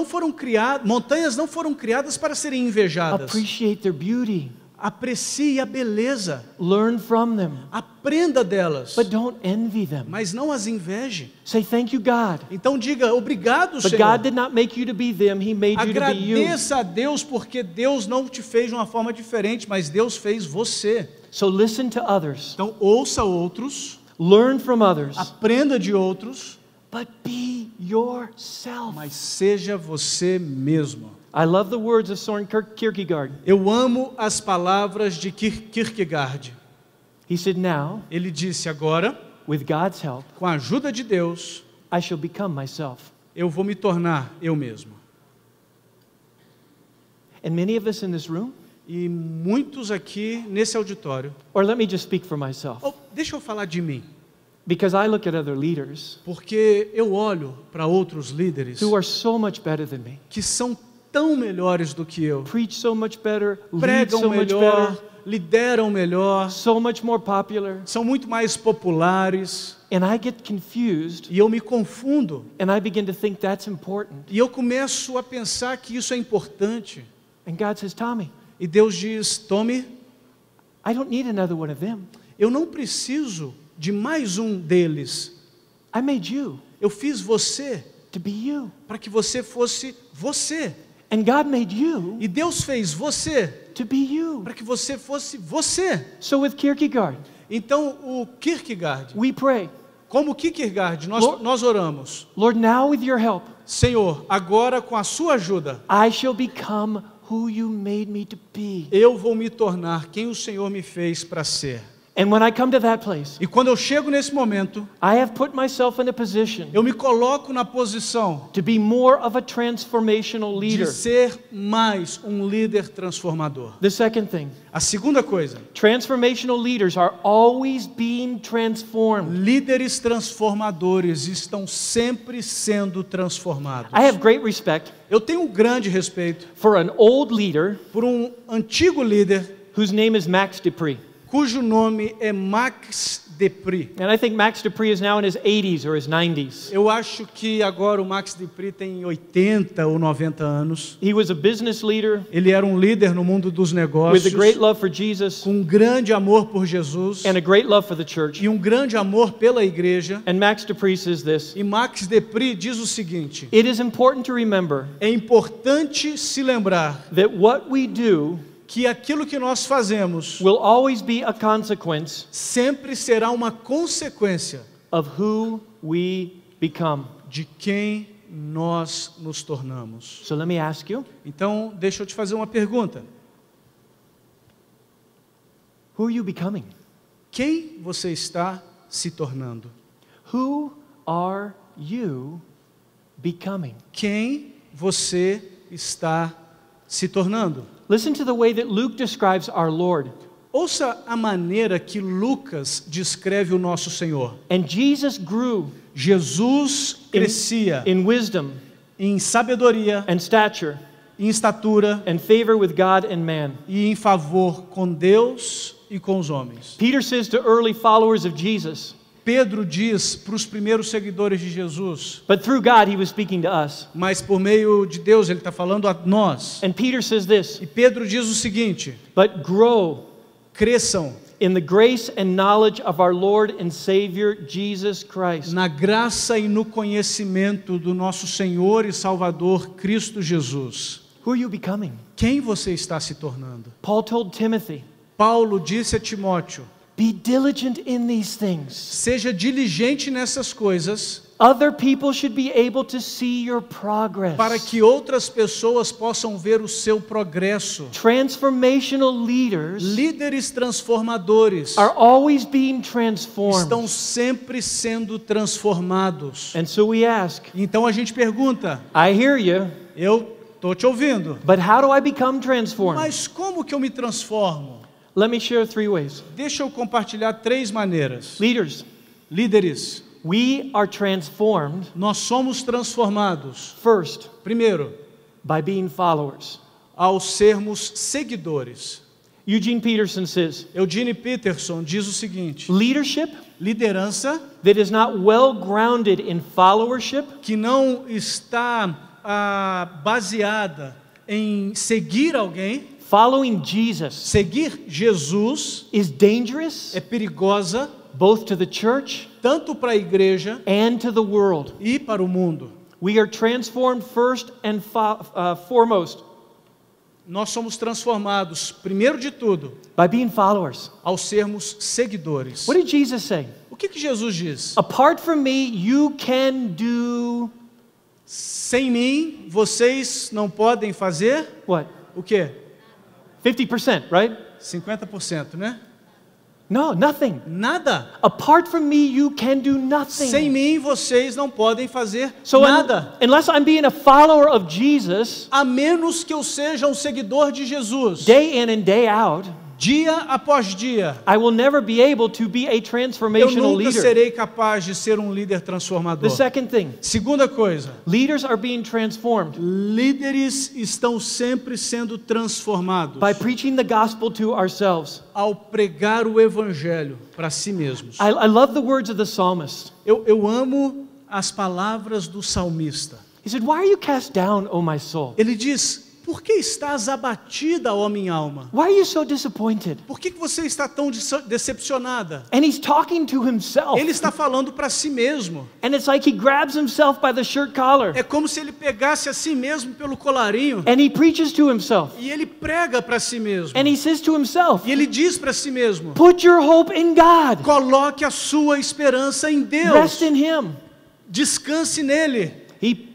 foram criadas, montanhas não foram criadas para serem invejadas. Appreciate their beauty. Aprecie a beleza, Learn from them. aprenda delas, But don't envy them. mas não as inveje. Say, thank you, God. Então diga: obrigado, But Senhor. God did not make you to be them. He made you to be you. Agradeça a Deus, porque Deus não te fez de uma forma diferente, mas Deus fez você. So listen to others. Então ouça outros, Learn from others. aprenda de outros, But be yourself. mas seja você mesmo. I love the words of Soren Kierkegaard. Eu amo as palavras de Kierkegaard. He said, now, Ele disse: agora, with God's help, com a ajuda de Deus, I shall become myself. eu vou me tornar eu mesmo. And many of us in this room, E muitos aqui nesse auditório, or let me just speak for myself, deixa eu falar de mim, because I look at other leaders porque eu olho para outros líderes who are so much better than me, que são tão melhores do que eu, preach so much better, lead pregam so much melhor, better, lideram melhor, so much more popular, são muito mais populares, and I get confused, e eu me confundo, and I begin to think that's important. e eu começo a pensar que isso é importante. And God says, Tommy, E Deus diz: Tommy, I don't need another one of them. eu não preciso de mais um deles. I made you Eu fiz você to be you. para que você fosse você. And God made you E Deus fez você to be you. para que você fosse você. So with Kierkegaard, Então, o Kierkegaard, we pray, como Kierkegaard, Lord- nós oramos: Lord, now with your help, Senhor, agora com a sua ajuda, I shall become who you made me to be. eu vou me tornar quem o Senhor me fez para ser. And when I come to that place, E quando eu chego nesse momento, I have put myself in a position eu me coloco na posição to be more of a transformational de leader. ser mais um líder transformador. The second thing, A segunda coisa, transformational leaders are always being transformed. líderes transformadores estão sempre sendo transformados. I have great respect Eu tenho um grande respeito for an old leader por um antigo líder whose name is Max Dupree. cujo nome é Max Dupree. And I think Max Dupree is now in his 80s or his 90s. Eu acho que agora o Max Dupree tem 80 ou 90 anos. He was a business leader Ele era um líder no mundo dos negócios, with a great love for Jesus com um grande amor por Jesus and a great love for the church. e um grande amor pela igreja. And Max Dupree says this, E Max Dupree diz o seguinte: it is important to remember é importante se lembrar that what we do que aquilo que nós fazemos will always be a consequence sempre será uma consequência of who we become. de quem nós nos tornamos. So let me ask you, Então, deixa eu te fazer uma pergunta. who are you becoming? Quem você está se tornando? Who are you becoming? Quem você está se tornando? Listen to the way that Luke describes our Lord. Ouça a maneira que Lucas descreve o nosso Senhor. And Jesus grew Jesus crescia in wisdom em sabedoria, and stature em estatura and favor with God and man. e em favor com Deus e com os homens. Peter says to early followers of Jesus, Pedro diz para os primeiros seguidores de Jesus, but through God he was speaking to us. mas por meio de Deus ele está falando a nós. And Peter says this, E Pedro diz o seguinte: but grow cresçam in the grace and knowledge of our Lord and Savior Jesus Christ. na graça e no conhecimento do nosso Senhor e Salvador Cristo Jesus. Who are you becoming? Quem você está se tornando? Paul told Timothy, Paulo disse a Timóteo: be diligent in these things. seja diligente nessas coisas, Other people should be able to see your progress. para que outras pessoas possam ver o seu progresso. Transformational leaders Líderes transformadores are always being transformed. estão sempre sendo transformados. And so we ask, Então a gente pergunta: I hear you, eu estou te ouvindo, but how do I become transformed? mas como que eu me transformo? Let me share 3 ways. Deixa eu compartilhar 3 maneiras. Leaders, Líderes, we are transformed nós somos transformados, first primeiro, by being followers. ao sermos seguidores. Eugene Peterson says, Eugene Peterson diz o seguinte: leadership liderança that is not well grounded in followership que não está baseada em seguir alguém, following Jesus seguir Jesus, is dangerous é perigosa both to the church tanto para a igreja and to the world. e para o mundo. We are transformed first and foremost Nós somos transformados, primeiro de tudo, by being followers. ao sermos seguidores. What did Jesus say? O que Jesus diz? Apart from me, you can do Sem mim, vocês não podem fazer what? o quê? 50%, right? 50%, né? No, nothing. Nada. Apart from me, you can do nothing. Sem mim, vocês não podem fazer So nada. unless I'm being a follower of Jesus, A menos que eu seja um seguidor de Jesus, day in and day out, dia após dia, I will never be able to be a eu transformational nunca leader. serei capaz de ser um líder The transformador. second thing, Segunda coisa, leaders are being transformed líderes estão sempre sendo transformados by preaching the gospel to ourselves. ao pregar o evangelho para si mesmos. I love the words of the psalmist. Eu amo as palavras do salmista. He said, "Why are you cast down, O my soul? Ele diz: por que estás abatida, ó minha alma? Why are you so disappointed?" Por que você está tão decepcionada? And he's talking to himself. Ele está falando para si mesmo. And it's like he grabs himself by the shirt collar É como se ele pegasse a si mesmo pelo colarinho and he preaches to himself. e ele prega para si mesmo. And he says to himself, E ele diz para si mesmo: put your hope in God. coloque a sua esperança em Deus. Rest in him. Descanse nele.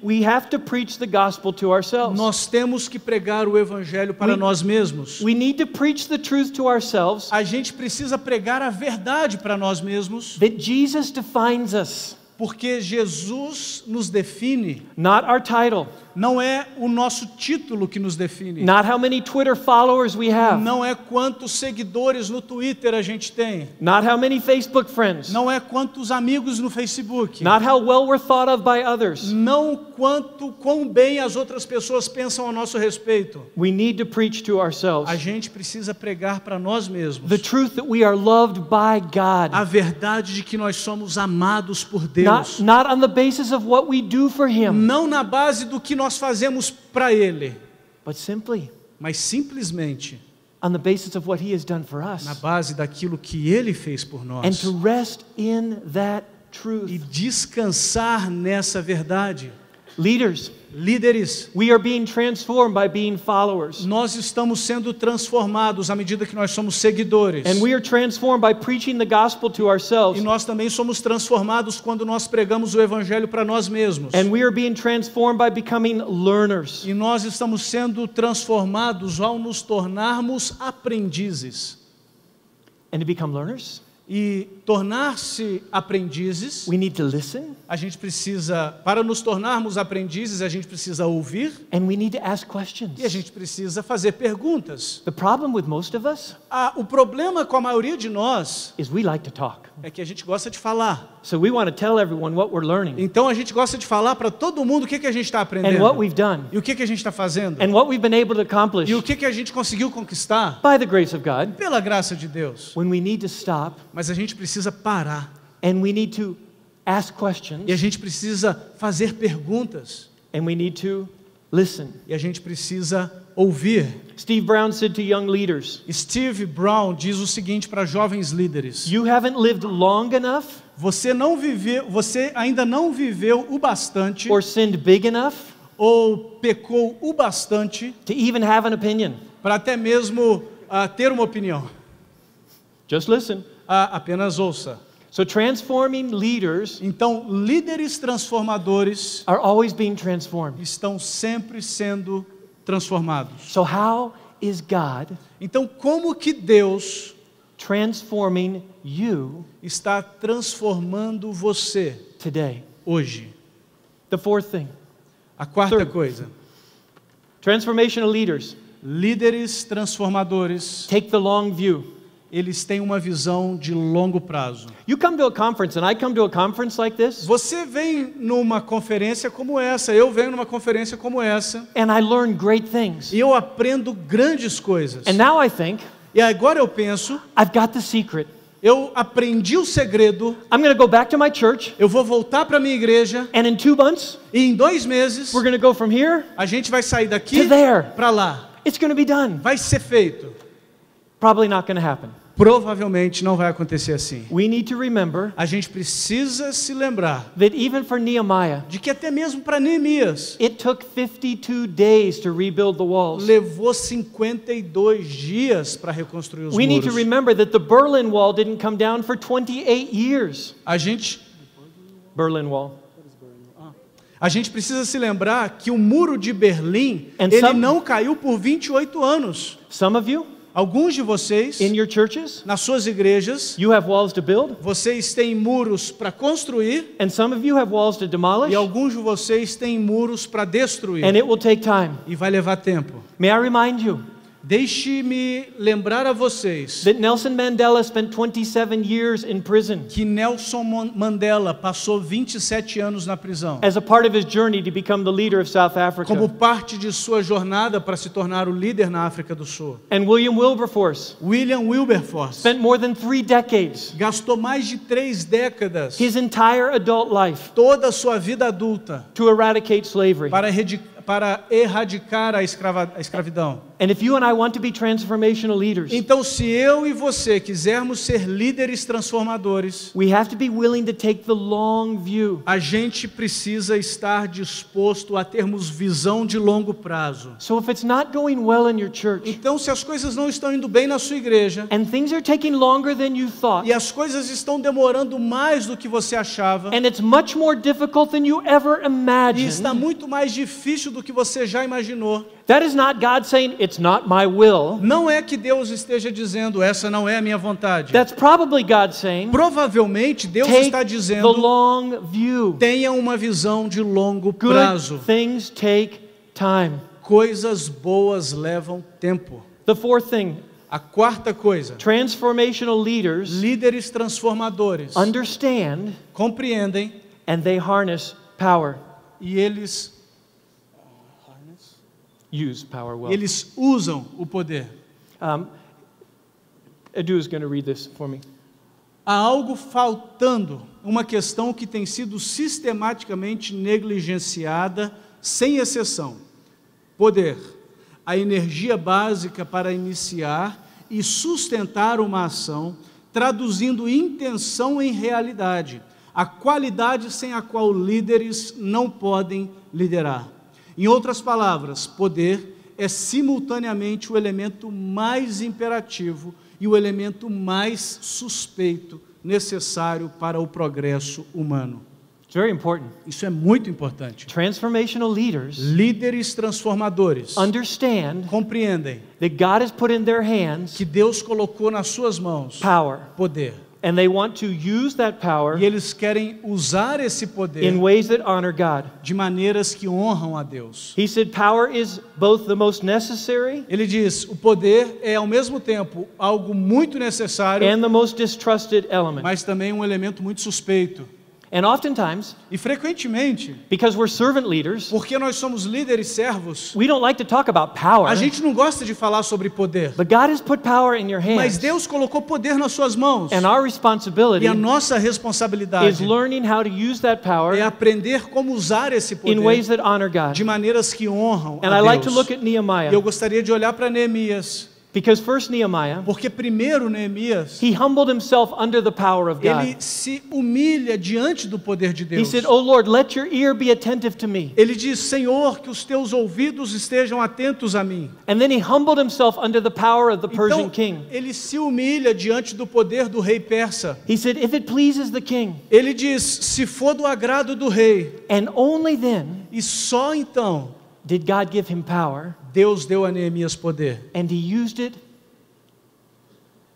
We have to preach the gospel to ourselves. Nós temos que pregar o evangelho para nós mesmos. We need to preach the truth to ourselves. A gente precisa pregar a verdade para nós mesmos, That Jesus defines us, porque Jesus nos define. not our title, Não é o nosso título que nos define. not how many Twitter followers we have, Não é quantos seguidores no Twitter a gente tem. not how many Facebook friends, Não é quantos amigos no Facebook. not how well we're thought of by others. Não quão bem as outras pessoas pensam a nosso respeito. We need to preach to ourselves A gente precisa pregar para nós mesmos the truth that we are loved by God, a verdade de que nós somos amados por Deus. not on the basis of what we do for Him, Não na base do que nós fazemos para Ele, but simply mas simplesmente on the basis of what He has done for us, na base daquilo que Ele fez por and nós. to rest in that truth. E descansar nessa verdade. Leaders, Líderes, we are being transformed by being followers. nós estamos sendo transformados à medida que nós somos seguidores. And we are transformed by preaching the gospel to ourselves. E nós também somos transformados quando nós pregamos o evangelho para nós mesmos. And we are being transformed by becoming learners. E nós estamos sendo transformados ao nos tornarmos aprendizes. And to become learners, E tornar-se aprendizes, we need to listen a gente precisa, para nos tornarmos aprendizes, a gente precisa ouvir and we need to ask questions. e a gente precisa fazer perguntas. The problem with most of us O problema com a maioria de nós is we like to talk. é que a gente gosta de falar. So we want to tell everyone what we're learning Então a gente gosta de falar para todo mundo o que a gente está and aprendendo. what we've done E o que a gente está fazendo. and what we've been able to accomplish E o que a gente conseguiu conquistar by the grace of God, pela graça de Deus. when we need to stop Mas a gente precisa parar. and we need to ask E a questions gente precisa fazer perguntas. and we need to listen. E a gente precisa ouvir. Steve Brown said to young leaders, Steve Brown diz o seguinte para jovens líderes: you haven't lived long enough você ainda não viveu o bastante or sinned big enough ou pecou o bastante to even have an opinion. para até mesmo ter uma opinião. Just listen. Apenas ouça. So transforming leaders Então, líderes transformadores are always being transformed. estão sempre sendo transformados. So how is God Então, como que Deus transforming you está transformando você today? hoje? The fourth thing, A quarta Third. coisa, transformational leaders líderes transformadores, take the long view. eles têm uma visão de longo prazo. You come to a conference, and I come to a conference like this, Você vem numa conferência como essa, eu venho numa conferência como essa, and I learn great things. e eu aprendo grandes coisas. And now I think, E agora eu penso, I've got the secret. eu aprendi o segredo, I'm going to go back to my church, eu vou voltar para minha igreja, and in 2 months, e em 2 meses, we're going to go from here a gente vai sair daqui to there. para lá. It's going to be done. Vai ser feito. Probably not going to happen. Provavelmente não vai acontecer assim. We need to remember A gente precisa se lembrar that even for Nehemiah, de que até mesmo para Neemias it took 52 days to rebuild the walls. levou 52 dias para reconstruir os We need to muros. remember that the Berlin Wall didn't come down for 28 years. A gente precisa se lembrar que o muro de Berlim, And ele some- não caiu por 28 anos. Some of you Alguns de vocês, in your churches, nas suas igrejas, you have walls to build, vocês têm muros para construir and some of you have walls to demolish, e alguns de vocês têm muros para destruir. and it will take time. E vai levar tempo. May I remind you Deixe-me lembrar a vocês that Nelson Mandela spent 27 years in prison que Nelson Mandela passou 27 anos na prisão, as a part of his journey to become the leader of South como Africa. parte de sua jornada para se tornar o líder na África do Sul. And William Wilberforce William Wilberforce spent more than 3 decades, gastou mais de 3 décadas, his entire adult life, toda a sua vida adulta, to eradicate slavery. para erradicar a escravidão. And if you and I want to be transformational leaders, Então, se eu e você quisermos ser líderes transformadores, we have to be willing to take the long view. a gente precisa estar disposto a termos visão de longo prazo. So if it's not going well in your church, Então, se as coisas não estão indo bem na sua igreja, and things are taking longer than you thought, e as coisas estão demorando mais do que você achava, and it's much more difficult than you ever e está imagined, muito mais difícil do que você já imaginou, that is not God saying, it's not my will. não é que Deus esteja dizendo, essa não é a minha vontade. That's probably God saying, Provavelmente Deus take está the dizendo, long view. tenha uma visão de longo Good prazo. things take time. Coisas boas levam tempo. The fourth thing, A quarta coisa, transformational leaders líderes transformadores understand compreendem and they harness power. e eles Use power well. usam o poder. Edu is going to read this for me. Há algo faltando, uma questão que tem sido sistematicamente negligenciada, sem exceção. Poder, a energia básica para iniciar e sustentar uma ação, traduzindo intenção em realidade, a qualidade sem a qual líderes não podem liderar. Em outras palavras, poder é simultaneamente o elemento mais imperativo e o elemento mais suspeito necessário para o progresso humano. It's very important. Isso é muito importante. Transformational leaders Líderes transformadores understand compreendem that God has put in their hands que Deus colocou nas suas mãos power, poder. and they want to use that power E eles querem usar esse poder in ways that honor God. de maneiras que honram a Deus. He said power is both the most necessary Ele diz, o poder é ao mesmo tempo algo muito necessário, and the most distrusted element. mas também um elemento muito suspeito. And oftentimes, E frequentemente, because we're servant leaders, porque nós somos líderes servos, we don't like to talk about power. a gente não gosta de falar sobre poder. But God has put power in your Mas hands. Deus colocou poder nas suas mãos. And our responsibility E a nossa is responsabilidade learning how to use that power é aprender como usar esse in ways poder that honor God. de maneiras que honram And a I like to Deus. look at E Nehemiah, eu gostaria de olhar para Neemias, because first Nehemiah, porque primeiro Neemias, he humbled himself under the power of ele God. se humilha diante do poder de He Deus. said, "Oh Lord, let your ear be attentive to me." Ele diz, Senhor, que os teus ouvidos estejam atentos a mim. And then he humbled himself under the power of the Persian Então, king. ele se humilha diante do poder do rei persa. He said, "If it pleases the king." Ele diz, se for do agrado do rei, And only then e só então did God give him power, Deus deu a Neemias poder. and he used it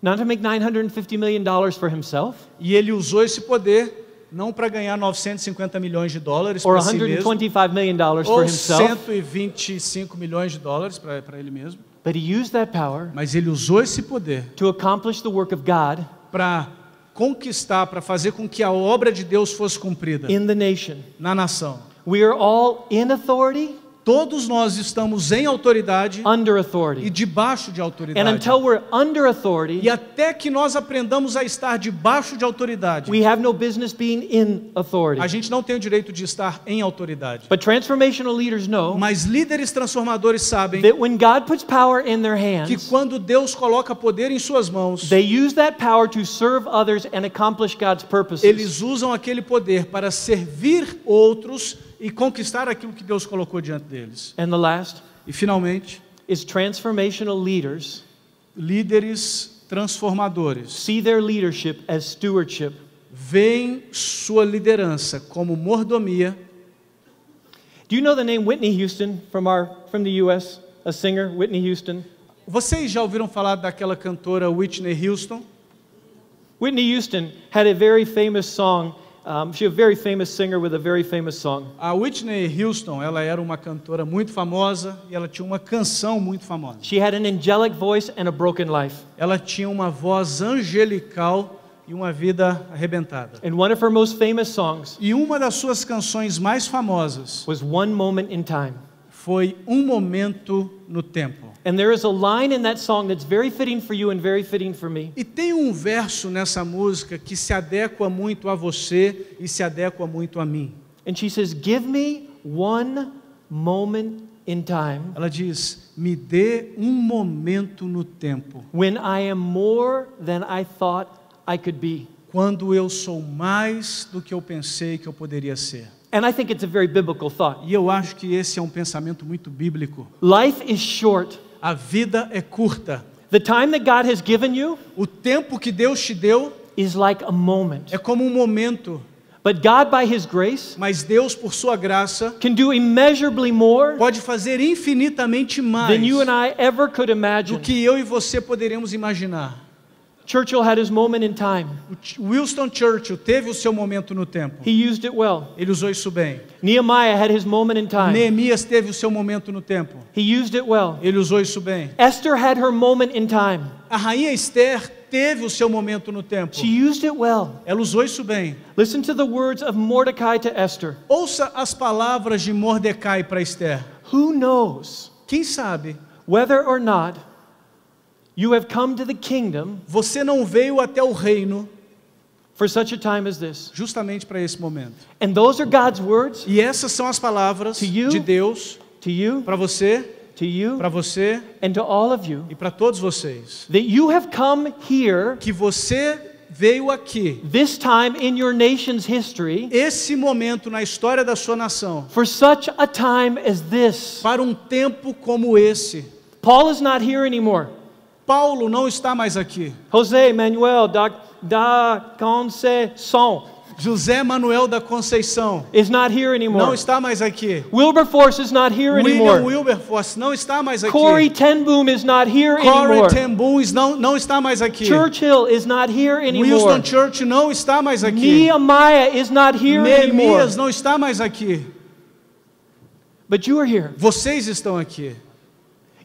not to make $950 million for himself E ele usou esse poder não para ganhar 950 milhões de dólares or para si mesmo, $125 million for ou himself, 125 milhões de dólares para ele mesmo, but he used that power mas ele usou esse poder to accomplish the work of God para conquistar, para fazer com que a obra de Deus fosse cumprida in the nation. na nação. We are all in authority, Todos nós estamos em autoridade under e authority. debaixo de And autoridade. until we're under authority, E até que nós aprendamos a estar debaixo de autoridade, we have no business being in authority. a gente não tem o direito de estar em autoridade. But transformational leaders know Mas líderes transformadores sabem that when God puts power in their que hands, quando Deus coloca poder em suas mãos, they use that power to serve others and accomplish God's purposes. eles usam aquele poder para servir outros e conquistar aquilo que Deus colocou diante deles. And the last E finalmente, is transformational leaders líderes transformadores see their leadership as stewardship. veem sua liderança como mordomia. Do you know the name Whitney Houston from the US? A singer, Whitney Houston. Vocês já ouviram falar daquela cantora Whitney Houston? Whitney Houston had a very famous song. She's a very famous singer with a very famous song. A Whitney Houston, ela era uma cantora muito famosa e ela tinha uma canção muito famosa. She had an angelic voice and a broken life. Ela tinha uma voz angelical e uma vida arrebentada. And one of her most famous songs E uma das suas canções mais famosas was One Moment in Time. foi Um Momento no Tempo. And there is a line in that song that's very fitting for you and very fitting for me. E tem um verso nessa música que se adequa muito a você e se adequa muito a mim. And she says, "Give me one moment in time Ela diz, me dê um momento no tempo, when I am more than I thought I could be. quando eu sou mais do que eu pensei que eu poderia ser. And I think it's a very biblical thought. E eu acho que esse é um pensamento muito bíblico. Life is short. A vida é curta. The time that God has given you O tempo que Deus te deu is like a moment. é como um momento, But God, by His grace, mas Deus, por sua graça, can do immeasurably more pode fazer infinitamente mais than you and I ever could do imagine. que eu e você poderíamos imaginar. Churchill had his moment in time. O Winston Churchill teve o seu momento no tempo. He used it well. Ele usou isso bem. Nehemiah had his moment in time. Neemias teve o seu momento no tempo. He used it well. Ele usou isso bem. Esther had her moment in time. A rainha Esther teve o seu momento no tempo. She used it well. Ela usou isso bem. Listen to the words of Mordecai to Esther. Ouça as palavras de Mordecai para Esther. Who knows Quem sabe whether or not you have come to the kingdom você não veio até o reino for such a time as this? justamente para esse momento. And those are God's words E essas são as palavras To you, de Deus to you, para você, to you, para você and to all of you, e para todos vocês. that you have come here Que você veio aqui, this time in your nation's history esse momento na história da sua nação, for such a time as this. para um tempo como esse. Paul is not here anymore. Paulo não está mais aqui. José Manuel da Conceição José Manuel da Conceição is not here não anymore. está mais aqui. Wilberforce is not here William anymore. Wilberforce não está mais aqui. Corrie ten Boom is not here Corrie anymore. ten Boom não está mais aqui. Churchill is not here anymore. Winston Churchill não está mais aqui. Nehemiah is not here anymore. Neemias não está mais aqui. But you are here. Vocês estão aqui.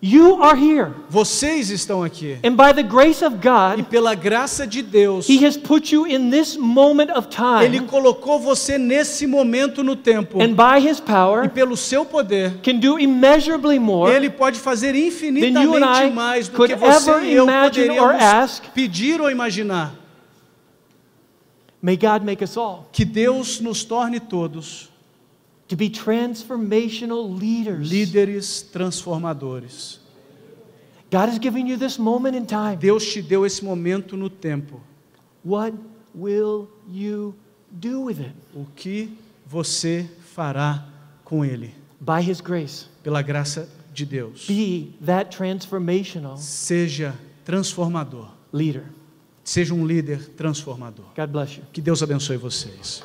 You are here. Vocês estão aqui. And by the grace of E God, pela graça de Deus, He has put you in this moment of Ele time, colocou você nesse momento no tempo. and by His E power pelo seu poder, can do immeasurably more Ele pode fazer than you and infinitamente I mais do could que você ever e eu imagine or poderíamos ask. pedir ou imaginar. May God make us all Que Deus nos torne todos to be transformational leaders. líderes transformadores. God has given you this moment in time. Deus te deu esse momento no tempo. What will you do with it? O que você fará com ele? By His grace, Pela graça de Deus. be that transformational Seja transformador. leader. Seja um líder transformador. God bless you. Que Deus abençoe vocês.